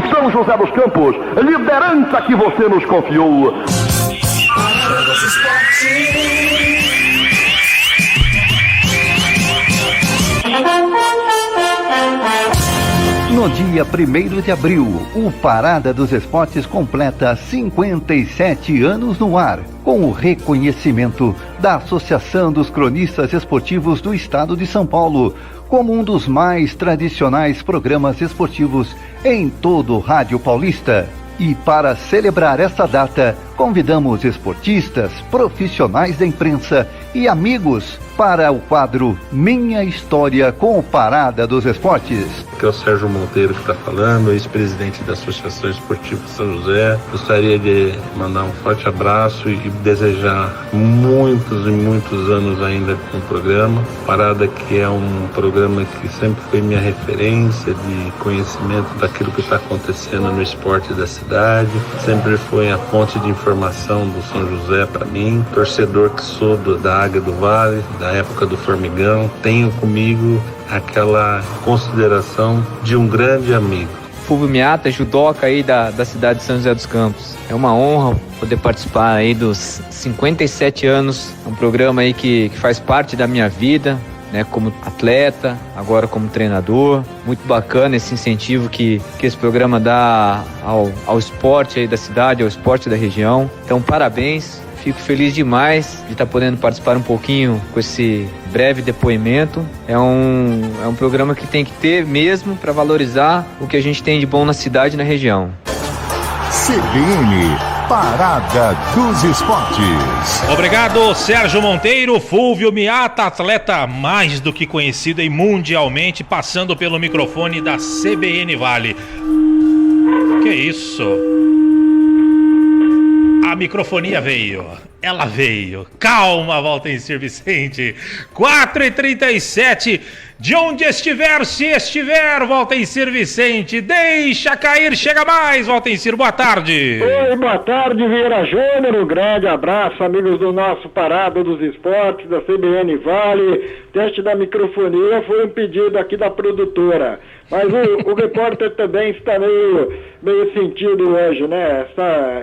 [SPEAKER 13] São José dos Campos, liderança que você nos confiou.
[SPEAKER 14] No dia 1º de abril, o Parada dos Esportes completa 57 anos no ar, com o reconhecimento da Associação dos Cronistas Esportivos do Estado de São Paulo, como um dos mais tradicionais programas esportivos em todo o rádio paulista. E para celebrar essa data, convidamos esportistas, profissionais da imprensa e amigos para o quadro Minha História com o Parada dos Esportes.
[SPEAKER 15] Aqui é o Sérgio Monteiro que está falando, ex-presidente da Associação Esportiva São José. Gostaria de mandar um forte abraço e desejar muitos e muitos anos ainda com o programa. Parada que é um programa que sempre foi minha referência de conhecimento daquilo que está acontecendo no esporte da cidade. Sempre foi a fonte de informação do São José para mim. Torcedor que sou da Águia do Vale, da época do Formigão, tenho comigo aquela consideração de um grande amigo.
[SPEAKER 16] Fulvio Miata, judoca aí da cidade de São José dos Campos. É uma honra poder participar aí dos 57 anos, um programa aí que faz parte da minha vida. né, como atleta, agora como treinador. Muito bacana esse incentivo que esse programa dá ao esporte aí da cidade, ao esporte da região. Então, parabéns. Fico feliz demais de estar podendo participar um pouquinho com esse breve depoimento. É um programa que tem que ter mesmo para valorizar o que a gente tem de bom na cidade e na região.
[SPEAKER 2] CBN, Parada dos Esportes.
[SPEAKER 3] Obrigado, Sérgio Monteiro. Fúvio Miata, atleta mais do que conhecido e mundialmente, passando pelo microfone da CBN Vale. Que isso? A microfonia veio, ela veio. Calma, Valtencir Vicente. 4h37, de onde estiver, se estiver, Valtencir Vicente, deixa cair, chega mais, Valtencir, boa tarde.
[SPEAKER 11] Oi, boa tarde, Vieira Júnior, um grande abraço, amigos do nosso Parada dos Esportes, da CBN Vale. Teste da microfonia foi um pedido aqui da produtora, mas o repórter também está meio sentido hoje, né?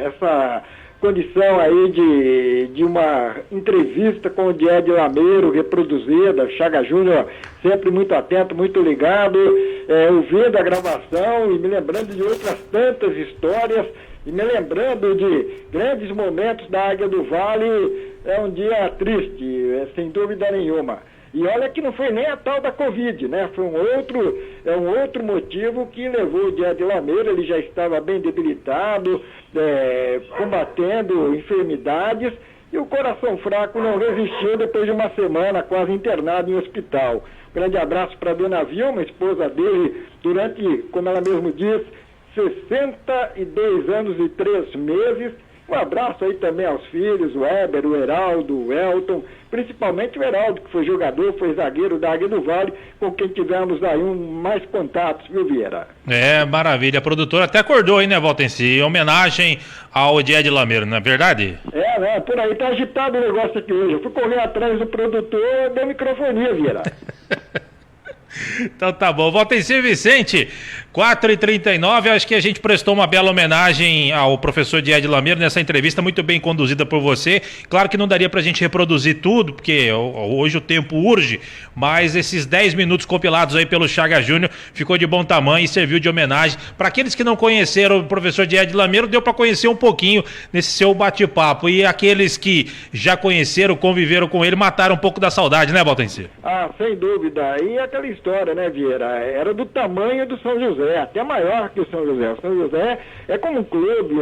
[SPEAKER 11] Essa condição aí de uma entrevista com o Died Lameiro, reproduzida, Chaga Júnior sempre muito atento, muito ligado, ouvindo a gravação e me lembrando de outras tantas histórias e me lembrando de grandes momentos da Águia do Vale. É um dia triste, sem dúvida nenhuma. E olha que não foi nem a tal da Covid, né? Foi um outro motivo que levou o Died Lameiro. Ele já estava bem debilitado, combatendo enfermidades, e o coração fraco não resistiu depois de uma semana quase internado em hospital. Grande abraço para a dona Vilma, esposa dele, durante, como ela mesmo diz, 62 anos e 3 meses. Um abraço aí também aos filhos, o Weber, o Heraldo, o Elton, principalmente o Heraldo, que foi jogador, foi zagueiro da Águia do Vale, com quem tivemos aí mais contatos, viu, Vieira?
[SPEAKER 3] Maravilha. A produtora até acordou aí, né, Valtencir? Em homenagem ao Died Lameiro, não é verdade?
[SPEAKER 11] Né? Por aí tá agitado o negócio aqui hoje. Eu fui correr atrás do produtor da microfonia, Vieira.
[SPEAKER 3] Então tá bom. Valtencir Vicente, 4h39, acho que a gente prestou uma bela homenagem ao professor Died Lameiro nessa entrevista muito bem conduzida por você. Claro que não daria pra gente reproduzir tudo, porque hoje o tempo urge, mas esses 10 minutos compilados aí pelo Chaga Júnior ficou de bom tamanho e serviu de homenagem. Para aqueles que não conheceram o professor Died Lameiro, deu para conhecer um pouquinho nesse seu bate-papo. E aqueles que já conheceram, conviveram com ele, mataram um pouco da saudade, né, Valtencir?
[SPEAKER 11] Sem dúvida. E aquela história, né, Vieira? Era do tamanho do São José, até maior que o São José. O São José é como um clube,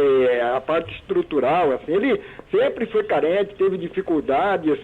[SPEAKER 11] a parte estrutural, assim, ele sempre foi carente, teve dificuldades,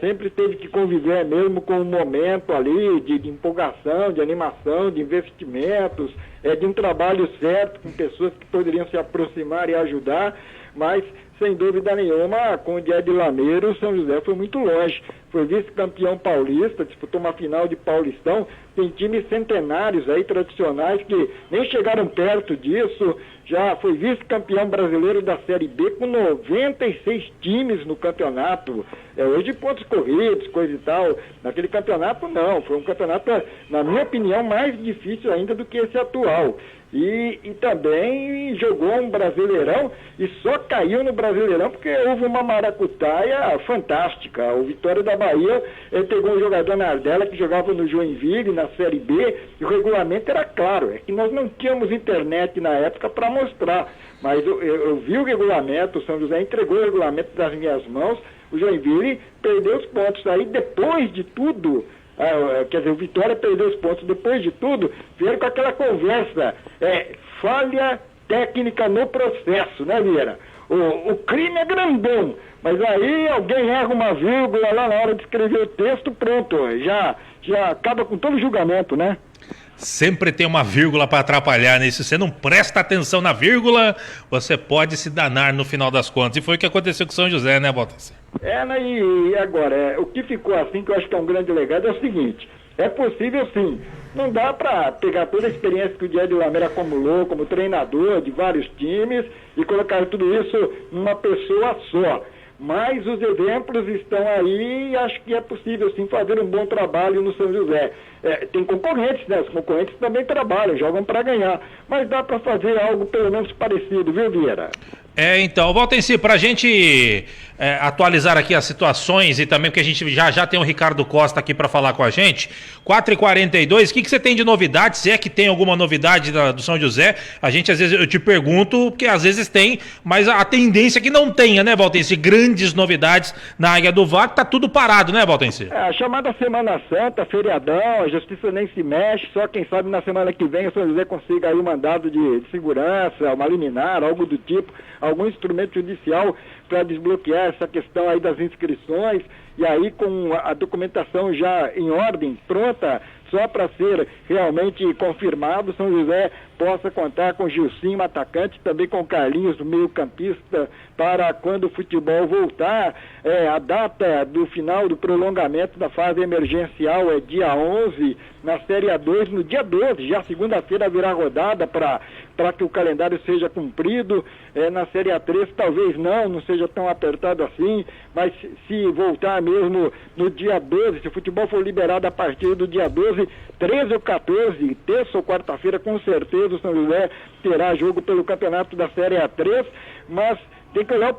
[SPEAKER 11] sempre teve que conviver mesmo com um momento ali de empolgação, de animação, de investimentos, de um trabalho certo com pessoas que poderiam se aproximar e ajudar, mas sem dúvida nenhuma, com o Died Lameiro, o São José foi muito longe. Foi vice-campeão paulista, disputou uma final de Paulistão, tem times centenários aí, tradicionais, que nem chegaram perto disso. Já foi vice-campeão brasileiro da Série B com 96 times no campeonato. Hoje pontos corridos, coisa e tal. Naquele campeonato não, foi um campeonato, na minha opinião, mais difícil ainda do que esse atual. E também jogou um Brasileirão e só caiu no Brasileirão porque houve uma maracutaia fantástica. O Vitória da Bahia pegou um jogador na Ardela que jogava no Joinville, na Série B, e o regulamento era claro, é que nós não tínhamos internet na época para mostrar, mas eu vi o regulamento, o São José entregou o regulamento das minhas mãos, o Joinville perdeu os pontos. Aí depois de tudo, quer dizer, o Vitória perdeu os pontos, depois de tudo, vieram com aquela conversa, falha técnica no processo, né, Vieira? O crime é grandão, mas aí alguém erra uma vírgula lá na hora de escrever o texto, pronto, já acaba com todo o julgamento, né?
[SPEAKER 3] Sempre tem uma vírgula para atrapalhar, né? Se você não presta atenção na vírgula, você pode se danar no final das contas. E foi o que aconteceu com o São José, né, Valtencir?
[SPEAKER 11] E agora, o que ficou assim, que eu acho que é um grande legado, é o seguinte: é possível sim, não dá para pegar toda a experiência que o Died Lameiro acumulou como treinador de vários times e colocar tudo isso numa pessoa só. Mas os exemplos estão aí e acho que é possível sim fazer um bom trabalho no São José. Tem concorrentes, né? Os concorrentes também trabalham, jogam para ganhar. Mas dá para fazer algo pelo menos parecido, viu, Vieira?
[SPEAKER 3] Então, Valtenci, para a gente atualizar aqui as situações e também porque a gente já tem o Ricardo Costa aqui para falar com a gente, 4h42, o que você tem de novidade, se é que tem alguma novidade do São José? A gente, às vezes, eu te pergunto, porque às vezes tem, mas a tendência é que não tenha, né, Valtenci? Grandes novidades na Águia do Vale, tá tudo parado, né, Valtenci?
[SPEAKER 11] A chamada Semana Santa, feriadão, a justiça nem se mexe, só quem sabe na semana que vem o São José consiga aí um mandado de segurança, uma liminar, algo do tipo, algum instrumento judicial para desbloquear essa questão aí das inscrições, e aí com a documentação já em ordem, pronta, só para ser realmente confirmado, São José possa contar com Gilcinho, atacante, também com Carlinhos, meio-campista, para quando o futebol voltar. A data do final do prolongamento da fase emergencial é dia 11, na Série A2, no dia 12, já segunda-feira virá rodada para que o calendário seja cumprido. Na Série A3 talvez não seja tão apertado assim, mas se voltar mesmo no dia 12, se o futebol for liberado a partir do dia 12, 13 ou 14, terça ou quarta-feira, com certeza o São José terá jogo pelo campeonato da Série A3, mas tem que olhar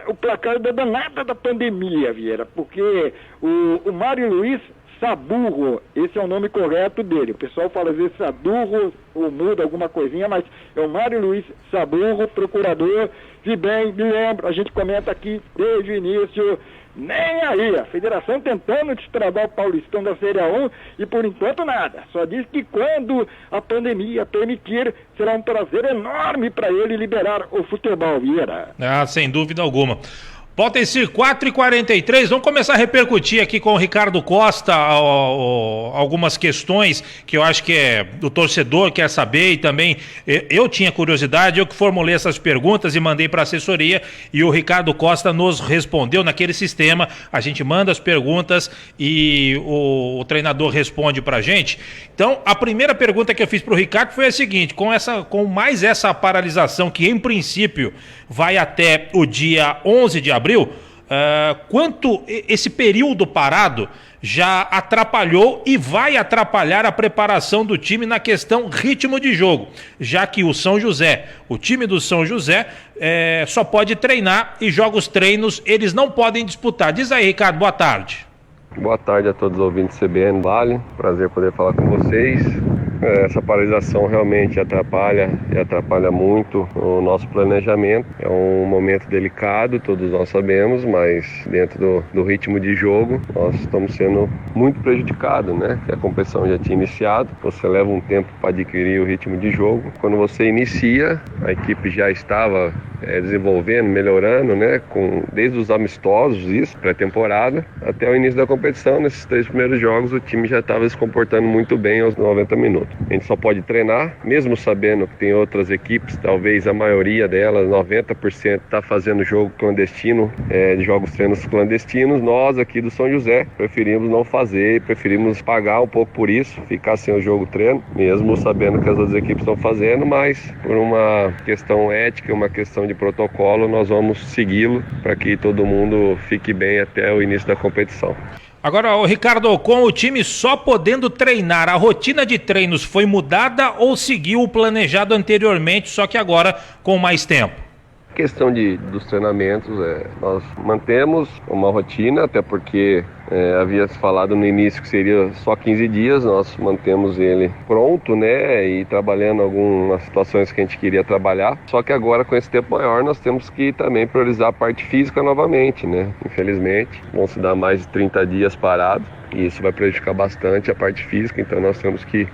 [SPEAKER 11] o placar da danada da pandemia, Vieira, porque o Mário Luiz Saburro, esse é o nome correto dele. O pessoal fala às vezes Sadurro ou muda alguma coisinha, mas é o Mário Luiz Saburro, procurador. Se bem me lembro, a gente comenta aqui desde o início, nem aí, a federação tentando destravar o Paulistão da Série A1 e por enquanto nada. Só diz que quando a pandemia permitir, será um prazer enorme para ele liberar o futebol, Vieira.
[SPEAKER 3] Sem dúvida alguma. Valtenci, 4h43, vamos começar a repercutir aqui com o Ricardo Costa algumas questões que eu acho que o torcedor quer saber, e também eu tinha curiosidade, eu que formulei essas perguntas e mandei para a assessoria, e o Ricardo Costa nos respondeu naquele sistema. A gente manda as perguntas e o treinador responde para a gente. Então, a primeira pergunta que eu fiz para o Ricardo foi a seguinte: com mais essa paralisação que em princípio vai até o dia 11 de abril, quanto esse período parado já atrapalhou e vai atrapalhar a preparação do time na questão ritmo de jogo, já que o time do São José só pode treinar e treinos eles não podem disputar. Diz aí, Ricardo, boa tarde.
[SPEAKER 17] Boa tarde a todos os ouvintes do CBN Vale, prazer poder falar com vocês. Essa paralisação realmente atrapalha muito o nosso planejamento. É um momento delicado, todos nós sabemos, mas dentro do ritmo de jogo nós estamos sendo muito prejudicados, né? A competição já tinha iniciado, você leva um tempo para adquirir o ritmo de jogo. Quando você inicia, a equipe já estava desenvolvendo, melhorando, né? Desde os amistosos, pré-temporada, até o início da competição. Nesses 3 primeiros jogos o time já estava se comportando muito bem aos 90 minutos. A gente só pode treinar, mesmo sabendo que tem outras equipes, talvez a maioria delas, 90%, está fazendo jogo clandestino, treinos clandestinos. Nós aqui do São José preferimos não fazer, preferimos pagar um pouco por isso, ficar sem o jogo treino, mesmo sabendo que as outras equipes estão fazendo, mas por uma questão ética, uma questão de protocolo, nós vamos segui-lo para que todo mundo fique bem até o início da competição.
[SPEAKER 3] Agora, Ricardo, com o time só podendo treinar, a rotina de treinos foi mudada ou seguiu o planejado anteriormente, só que agora com mais tempo?
[SPEAKER 17] Questão dos treinamentos, nós mantemos uma rotina, até porque havia se falado no início que seria só 15 dias, nós mantemos ele pronto, né, e trabalhando algumas situações que a gente queria trabalhar, só que agora com esse tempo maior nós temos que também priorizar a parte física novamente, né, infelizmente vão se dar mais de 30 dias parados e isso vai prejudicar bastante a parte física, então nós temos que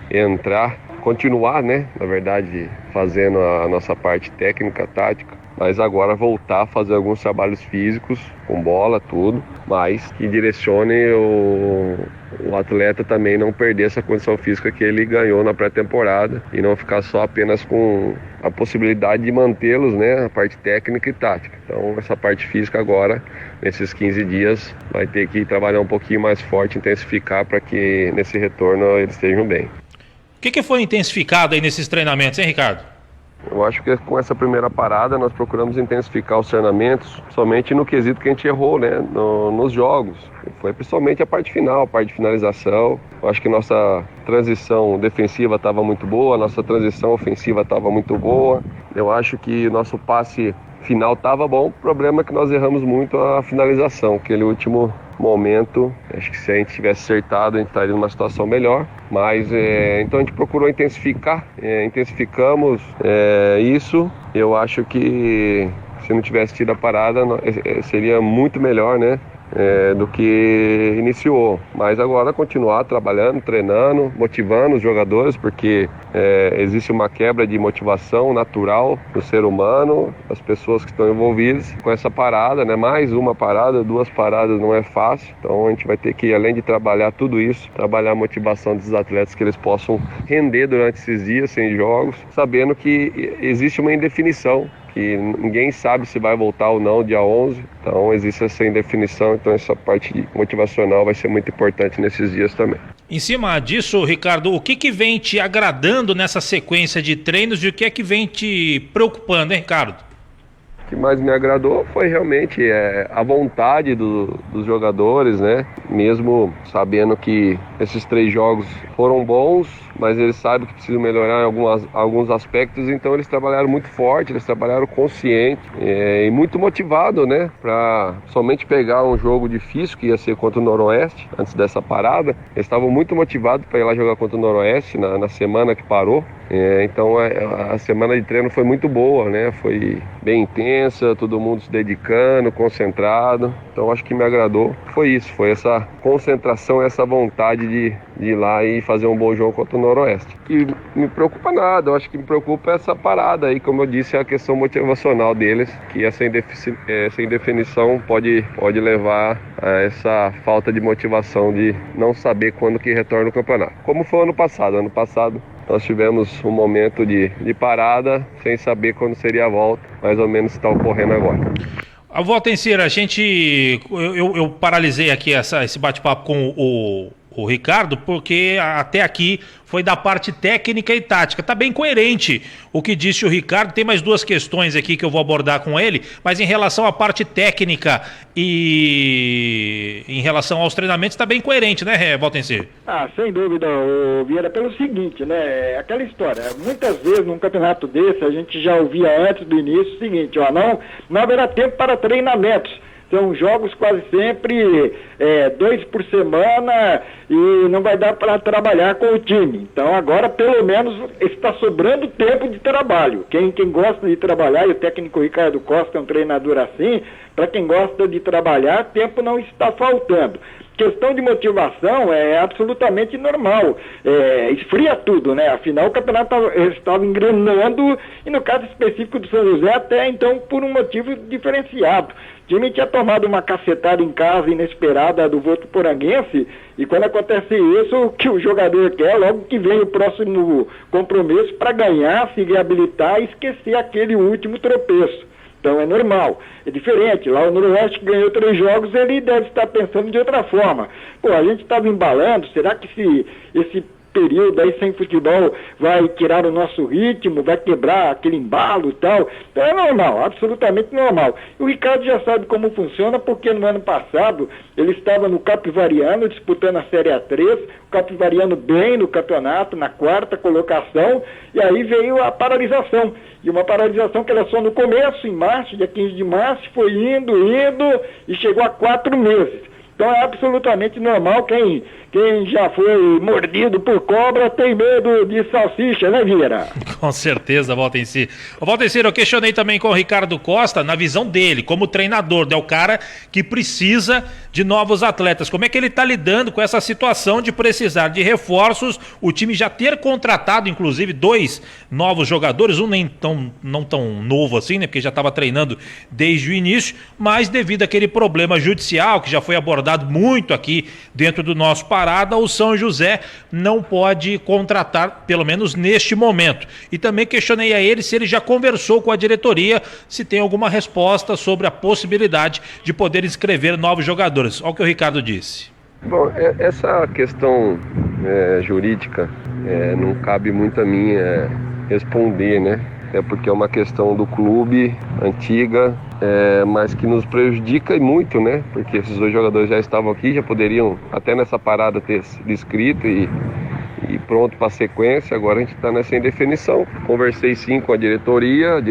[SPEAKER 17] continuar, né, na verdade, fazendo a nossa parte técnica, tática, mas agora voltar a fazer alguns trabalhos físicos, com bola, tudo, mas que direcione o atleta também não perder essa condição física que ele ganhou na pré-temporada e não ficar só apenas com a possibilidade de mantê-los, né, a parte técnica e tática. Então essa parte física agora, nesses 15 dias, vai ter que trabalhar um pouquinho mais forte, intensificar para que nesse retorno eles estejam bem.
[SPEAKER 3] O que foi intensificado aí nesses treinamentos, hein, Ricardo?
[SPEAKER 17] Eu acho que com essa primeira parada nós procuramos intensificar os treinamentos somente no quesito que a gente errou, né, nos jogos. Foi principalmente a parte final, a parte de finalização. Eu acho que nossa transição defensiva estava muito boa, nossa transição ofensiva estava muito boa. Eu acho que nosso passe final estava bom, o problema é que nós erramos muito a finalização, aquele último momento, acho que se a gente tivesse acertado a gente estaria numa situação melhor, mas então a gente procurou intensificamos isso. Eu acho que se não tivesse tido a parada seria muito melhor, né? Do que iniciou, mas agora continuar trabalhando, treinando, motivando os jogadores, porque existe uma quebra de motivação natural do ser humano, das pessoas que estão envolvidas com essa parada, né? Mais uma parada, 2 paradas não é fácil, então a gente vai ter que, além de trabalhar tudo isso, trabalhar a motivação dos atletas, que eles possam render durante esses dias sem jogos, sabendo que existe uma indefinição, que ninguém sabe se vai voltar ou não dia 11, então existe essa indefinição, então essa parte motivacional vai ser muito importante nesses dias também.
[SPEAKER 3] Em cima disso, Ricardo, o que vem te agradando nessa sequência de treinos e o que é que vem te preocupando, hein, Ricardo?
[SPEAKER 17] O que mais me agradou foi realmente a vontade dos jogadores, né? Mesmo sabendo que esses 3 jogos foram bons, mas eles sabem que precisam melhorar em alguns aspectos, então eles trabalharam muito forte, eles trabalharam consciente e muito motivado, né? Para somente pegar um jogo difícil, que ia ser contra o Noroeste, antes dessa parada. Eles estavam muito motivados para ir lá jogar contra o Noroeste na semana que parou. Então a semana de treino foi muito boa, né? Foi bem intensa, todo mundo se dedicando, concentrado. Então acho que me agradou. Foi isso, foi essa concentração, essa vontade de ir lá e fazer um bom jogo contra o Noroeste. E me preocupa nada, eu acho que me preocupa essa parada aí, como eu disse, a questão motivacional deles, que essa indefinição pode levar a essa falta de motivação de não saber quando que retorna o campeonato. Como foi ano passado nós tivemos um momento de parada, sem saber quando seria a volta, mais ou menos está ocorrendo agora.
[SPEAKER 3] A volta em si, eu paralisei aqui esse bate-papo com o Ricardo, porque até aqui foi da parte técnica e tática. Tá bem coerente o que disse o Ricardo. Tem mais 2 questões aqui que eu vou abordar com ele, mas em relação à parte técnica e em relação aos treinamentos, tá bem coerente, né, Valtencir?
[SPEAKER 11] Sem dúvida, Vieira, pelo seguinte, né, aquela história, muitas vezes num campeonato desse, a gente já ouvia antes do início o seguinte, não haverá tempo para treinamentos. São jogos quase sempre 2 por semana e não vai dar para trabalhar com o time. Então agora pelo menos está sobrando tempo de trabalho. Quem gosta de trabalhar, e o técnico Ricardo Costa é um treinador assim, para quem gosta de trabalhar, tempo não está faltando. Questão de motivação é absolutamente normal, esfria tudo, né? Afinal o campeonato estava engrenando e no caso específico do São José até então por um motivo diferenciado. O time tinha tomado uma cacetada em casa inesperada do Votuporanguense e quando acontece isso, o que o jogador quer, logo que vem o próximo compromisso para ganhar, se reabilitar e esquecer aquele último tropeço. Então é normal, é diferente. Lá o Noroeste ganhou 3 jogos, ele deve estar pensando de outra forma. A gente estava embalando, será que esse período aí sem futebol vai tirar o nosso ritmo, vai quebrar aquele embalo e tal? Então é normal, absolutamente normal. O Ricardo já sabe como funciona, porque no ano passado ele estava no Capivariano disputando a Série A3, o Capivariano bem no campeonato, na 4ª colocação, e aí veio a paralisação. E uma paralisação que era só no começo, em março, dia 15 de março, foi indo, e chegou a 4 meses. Então é absolutamente normal, quem já foi mordido por cobra tem medo de salsicha, né, Vieira?
[SPEAKER 3] Com certeza, Valtencir. Valtencir, eu questionei também com o Ricardo Costa, na visão dele, como treinador, é o cara que precisa de novos atletas. Como é que ele está lidando com essa situação de precisar de reforços, o time já ter contratado, inclusive, 2 novos jogadores, um não tão novo assim, né, porque já estava treinando desde o início, mas devido àquele problema judicial que já foi abordado muito aqui dentro do nosso parada, o São José não pode contratar, pelo menos neste momento. E também questionei a ele se ele já conversou com a diretoria, se tem alguma resposta sobre a possibilidade de poder inscrever novos jogadores. Olha o que o Ricardo disse.
[SPEAKER 17] Bom, essa questão jurídica não cabe muito a mim responder, né? É porque é uma questão do clube antiga, mas que nos prejudica muito, né? Porque esses 2 jogadores já estavam aqui, já poderiam até nessa parada ter sido inscrito e pronto para a sequência. Agora a gente está nessa indefinição. Conversei sim com a diretoria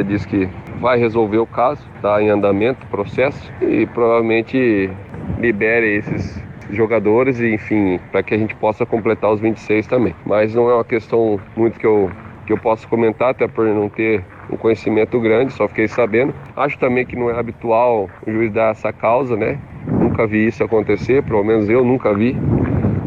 [SPEAKER 17] disse que vai resolver o caso, está em andamento o processo e provavelmente libere esses jogadores e, enfim, para que a gente possa completar os 26 também. Mas não é uma questão muito que eu posso comentar, até por não ter um conhecimento grande, só fiquei sabendo. Acho também que não é habitual o juiz dar essa causa, né? Nunca vi isso acontecer, pelo menos eu nunca vi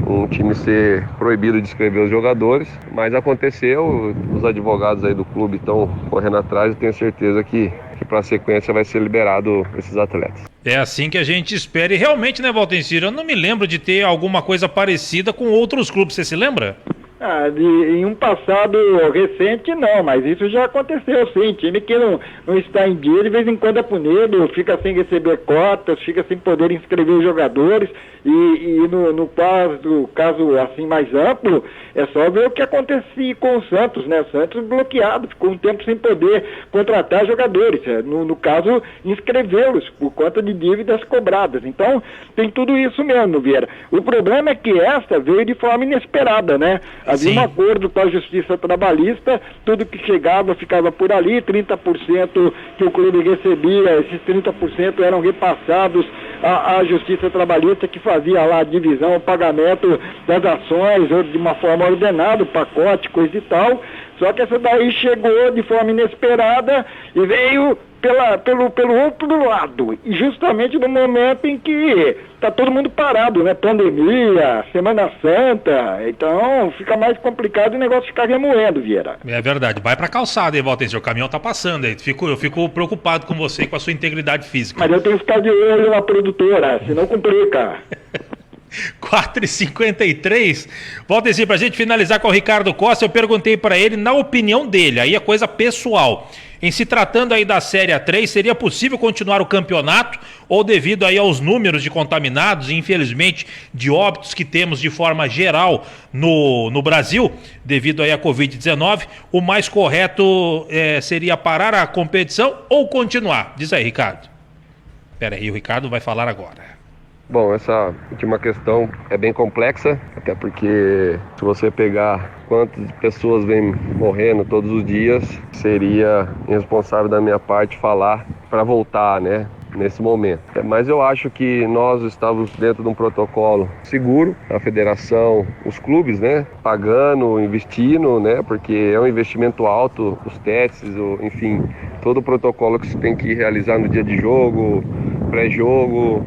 [SPEAKER 17] um time ser proibido de inscrever os jogadores, mas aconteceu, os advogados aí do clube estão correndo atrás e tenho certeza que para a sequência vai ser liberado esses atletas.
[SPEAKER 3] É assim que a gente espera e realmente, né, Valtencir, eu não me lembro de ter alguma coisa parecida com outros clubes, você se lembra?
[SPEAKER 11] Em um passado recente não, mas isso já aconteceu sim, time que não está em dia de vez em quando é punido, fica sem receber cotas, fica sem poder inscrever os jogadores e no caso assim mais amplo, é só ver o que acontecia com o Santos, né? O Santos bloqueado, ficou um tempo sem poder contratar jogadores, no caso inscrevê-los por conta de dívidas cobradas, então tem tudo isso mesmo, Vieira. O problema é que esta veio de forma inesperada, né? Havia um acordo com a Justiça Trabalhista, tudo que chegava ficava por ali, 30% que o clube recebia, esses 30% eram repassados à Justiça Trabalhista, que fazia lá a divisão, o pagamento das ações, ou de uma forma ordenada, o pacote, coisa e tal. Só que essa daí chegou de forma inesperada e veio pelo outro lado, e justamente no momento em que está todo mundo parado, né? Pandemia, Semana Santa, então fica mais complicado e o negócio fica remoendo, Vieira.
[SPEAKER 3] É verdade, vai pra calçada aí, Valtencir, o caminhão tá passando aí, eu fico preocupado com você e com a sua integridade física.
[SPEAKER 11] Mas eu tenho que ficar de olho na produtora, senão complica.
[SPEAKER 3] 4h53, Valtencir, pra gente finalizar com o Ricardo Costa, eu perguntei pra ele, na opinião dele, aí é coisa pessoal, em se tratando aí da Série A3, seria possível continuar o campeonato ou devido aí aos números de contaminados e infelizmente de óbitos que temos de forma geral no Brasil, devido aí à Covid-19, o mais correto seria parar a competição ou continuar? Diz aí, Ricardo. Pera aí, o Ricardo vai falar agora.
[SPEAKER 17] Bom, essa última questão é bem complexa, até porque se você pegar quantas pessoas vêm morrendo todos os dias, seria irresponsável da minha parte falar para voltar, né, nesse momento. Mas eu acho que nós estávamos dentro de um protocolo seguro, a federação, os clubes, né, pagando, investindo, né, porque é um investimento alto, os testes, enfim, todo o protocolo que você tem que realizar no dia de jogo, pré-jogo.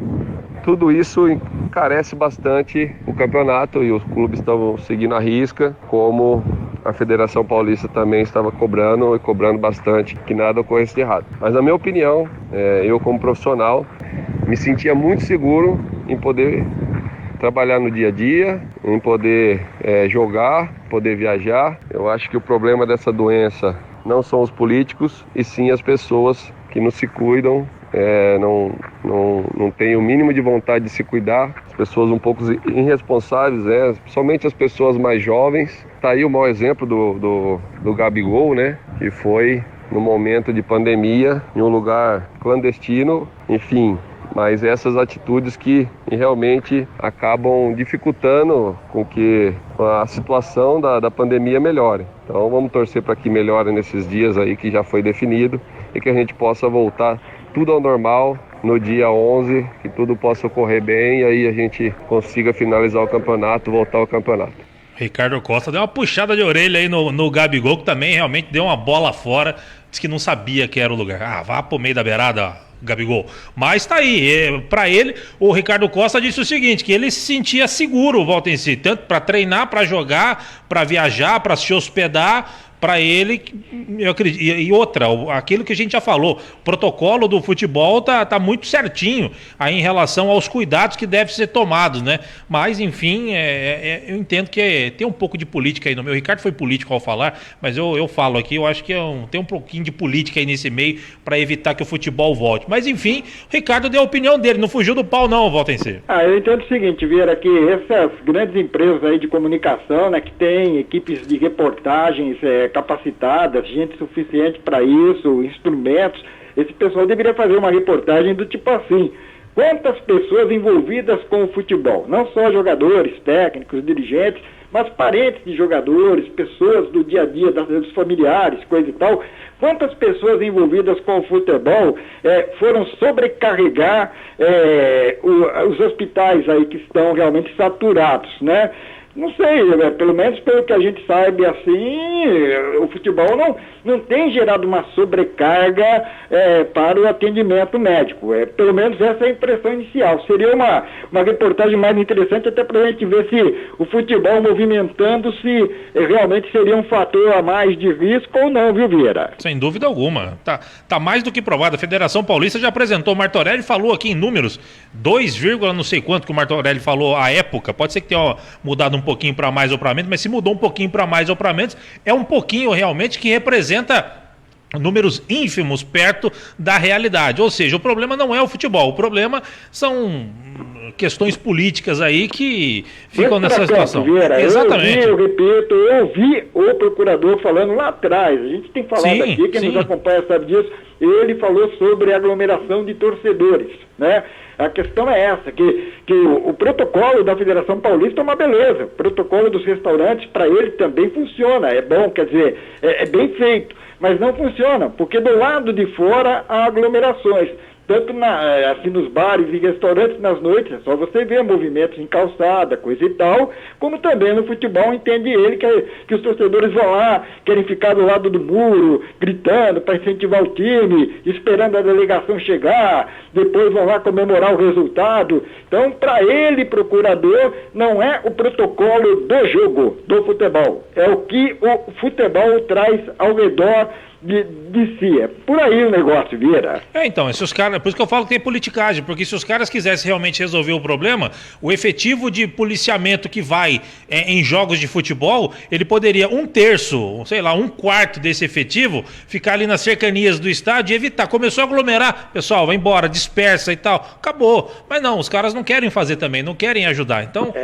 [SPEAKER 17] Tudo isso encarece bastante o campeonato e os clubes estavam seguindo a risca, como a Federação Paulista também estava cobrando bastante que nada ocorresse de errado. Mas na minha opinião, eu como profissional, me sentia muito seguro em poder trabalhar no dia a dia, em poder jogar, poder viajar. Eu acho que o problema dessa doença não são os políticos, e sim as pessoas que não se cuidam, não tem o mínimo de vontade de se cuidar, as pessoas um pouco irresponsáveis, somente as pessoas mais jovens. Tá aí o mau exemplo do Gabigol, né, que foi no momento de pandemia, em um lugar clandestino, enfim. Mas essas atitudes que realmente acabam dificultando com que a situação da pandemia melhore. Então vamos torcer para que melhore nesses dias aí que já foi definido e que a gente possa voltar tudo ao normal no dia 11, que tudo possa ocorrer bem e aí a gente consiga finalizar o campeonato, voltar ao campeonato.
[SPEAKER 3] Ricardo Costa deu uma puxada de orelha aí no Gabigol, que também realmente deu uma bola fora, disse que não sabia que era o lugar. Vá pro meio da beirada, Gabigol. Mas tá aí, pra ele, o Ricardo Costa disse o seguinte, que ele se sentia seguro, Valtencir, tanto pra treinar, pra jogar, pra viajar, pra se hospedar. Para ele, eu acredito, e outra, aquilo que a gente já falou, o protocolo do futebol tá muito certinho aí em relação aos cuidados que devem ser tomados, né? Mas, enfim, eu entendo que tem um pouco de política aí no meio. O Ricardo foi político ao falar, mas eu falo aqui, eu acho que tem um pouquinho de política aí nesse meio para evitar que o futebol volte. Mas, enfim, o Ricardo deu a opinião dele, não fugiu do pau não, Valtencir.
[SPEAKER 11] Eu entendo o seguinte, Vieira, que essas grandes empresas aí de comunicação, né, que tem equipes de reportagens capacitadas, gente suficiente para isso, instrumentos, esse pessoal deveria fazer uma reportagem do tipo assim: quantas pessoas envolvidas com o futebol, não só jogadores, técnicos, dirigentes, mas parentes de jogadores, pessoas do dia a dia, dos familiares, coisa e tal. Quantas pessoas envolvidas com o futebol foram sobrecarregar os hospitais aí que estão realmente saturados, né? Não sei, pelo menos pelo que a gente sabe, assim, o futebol não tem gerado uma sobrecarga para o atendimento médico. Pelo menos essa é a impressão inicial. Seria uma reportagem mais interessante até para a gente ver se o futebol movimentando-se realmente seria um fator a mais de risco ou não, viu, Vieira?
[SPEAKER 3] Sem dúvida alguma. Tá mais do que provado. A Federação Paulista já apresentou. O Martorelli falou aqui em números, 2, não sei quanto que o Martorelli falou à época. Pode ser que tenha mudado um pouquinho para mais ou para menos, mas se mudou um pouquinho para mais ou para menos, é um pouquinho realmente que representa números ínfimos perto da realidade. Ou seja, o problema não é o futebol, o problema são questões políticas aí que ficam nessa situação.
[SPEAKER 11] Vieira,
[SPEAKER 3] exatamente.
[SPEAKER 11] Eu ouvi o procurador falando lá atrás, a gente tem falado aqui, quem nos acompanha sabe disso, ele falou sobre aglomeração de torcedores, né? A questão é essa, que o protocolo da Federação Paulista é uma beleza, o protocolo dos restaurantes para ele também funciona, é bom, quer dizer, é bem feito, mas não funciona, porque do lado de fora há aglomerações, tanto assim nos bares e restaurantes nas noites, é só você ver movimentos em calçada, coisa e tal, como também no futebol entende ele que os torcedores vão lá, querem ficar do lado do muro, gritando para incentivar o time, esperando a delegação chegar, depois vão lá comemorar o resultado. Então, para ele, procurador, não é o protocolo do jogo, do futebol, é o que o futebol traz ao redor de si. É por aí o negócio, Vieira.
[SPEAKER 3] Então, se os caras, por isso que eu falo que tem politicagem, porque se os caras quisessem realmente resolver o problema, o efetivo de policiamento que vai em jogos de futebol, ele poderia 1/3, sei lá, 1/4 desse efetivo, ficar ali nas cercanias do estádio e evitar. Começou a aglomerar, pessoal, vai embora, dispersa e tal, acabou. Mas não, os caras não querem fazer também, não querem ajudar. Então,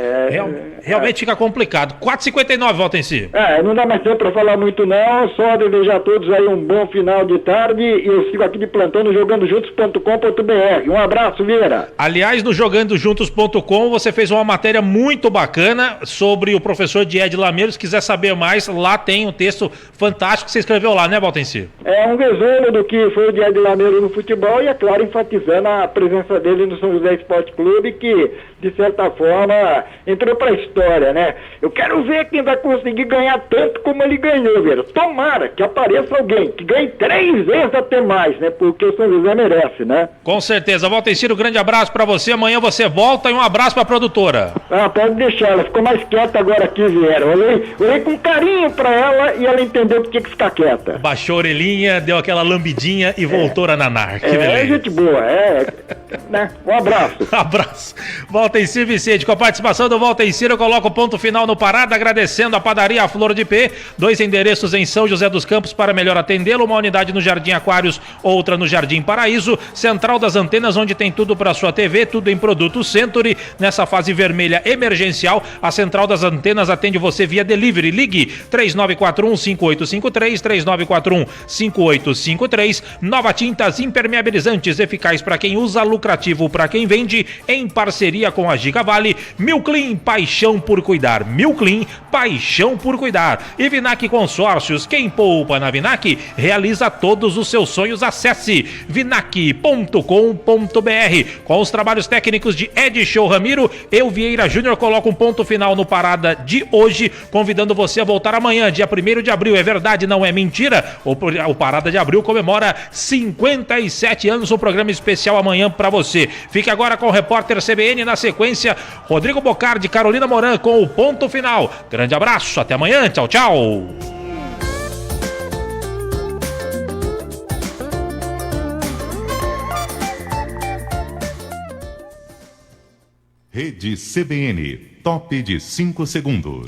[SPEAKER 3] realmente fica complicado. 4h59, volta em si.
[SPEAKER 11] Não dá mais tempo para falar muito não, só desejar a todos aí um bom final de tarde e eu sigo aqui de plantão no jogandojuntos.com.br. Um abraço, Vieira.
[SPEAKER 3] Aliás, no jogandojuntos.com você fez uma matéria muito bacana sobre o professor Died Lameiro. Se quiser saber mais, lá tem um texto fantástico que você escreveu lá, né, Valtenci?
[SPEAKER 11] É um resumo do que foi o Died Lameiro no futebol e, é claro, enfatizando a presença dele no São José Esporte Clube, que, de certa forma, entrou para a história, né? Eu quero ver quem vai conseguir ganhar tanto como ele ganhou, Vieira. Tomara que apareça alguém que ganhe 3 vezes até mais, né? Porque o São José merece, né?
[SPEAKER 3] Com certeza. Valtencir, um grande abraço pra você. Amanhã você volta e um abraço pra produtora.
[SPEAKER 11] Pode deixar. Ela ficou mais quieta agora aqui, Vieira. Olhei com carinho pra ela e ela entendeu que tinha que ficar quieta.
[SPEAKER 3] Baixou a orelhinha, deu aquela lambidinha e voltou a nanar. Que beleza.
[SPEAKER 11] Gente boa. Né? Um abraço.
[SPEAKER 3] Abraço. Valtencir Vicente, com a participação do Valtencir, eu coloco o ponto final no Parada, agradecendo a padaria Flor de P, 2 endereços em São José dos Campos para melhor atendê-lo, uma unidade no Jardim Aquários, outra no Jardim Paraíso, Central das Antenas, onde tem tudo para sua TV, tudo em produto Century. Nessa fase vermelha emergencial, a Central das Antenas atende você via delivery. Ligue 3941-5853, 3941-5853. Nova Tintas Impermeabilizantes, eficaz para quem usa, lucrativo para quem vende, em parceria com a Gigavale. Milclean, paixão por cuidar. Milclean, paixão por cuidar. E Vinac Consórcios, quem poupa na Vinac realiza todos os seus sonhos. Acesse vinac.com.br. Com os trabalhos técnicos de Ed Show Ramiro, eu, Vieira Júnior, coloco um ponto final no Parada de hoje, convidando você a voltar amanhã, dia 1º de abril. É verdade, não é mentira. O Parada de Abril comemora 57 anos, um programa especial amanhã para você. Fique agora com o repórter CBN, na sequência, Rodrigo Bocardi, Carolina Moran com o ponto final. Grande abraço, até amanhã, tchau, tchau.
[SPEAKER 2] Rede CBN, top de 5 segundos.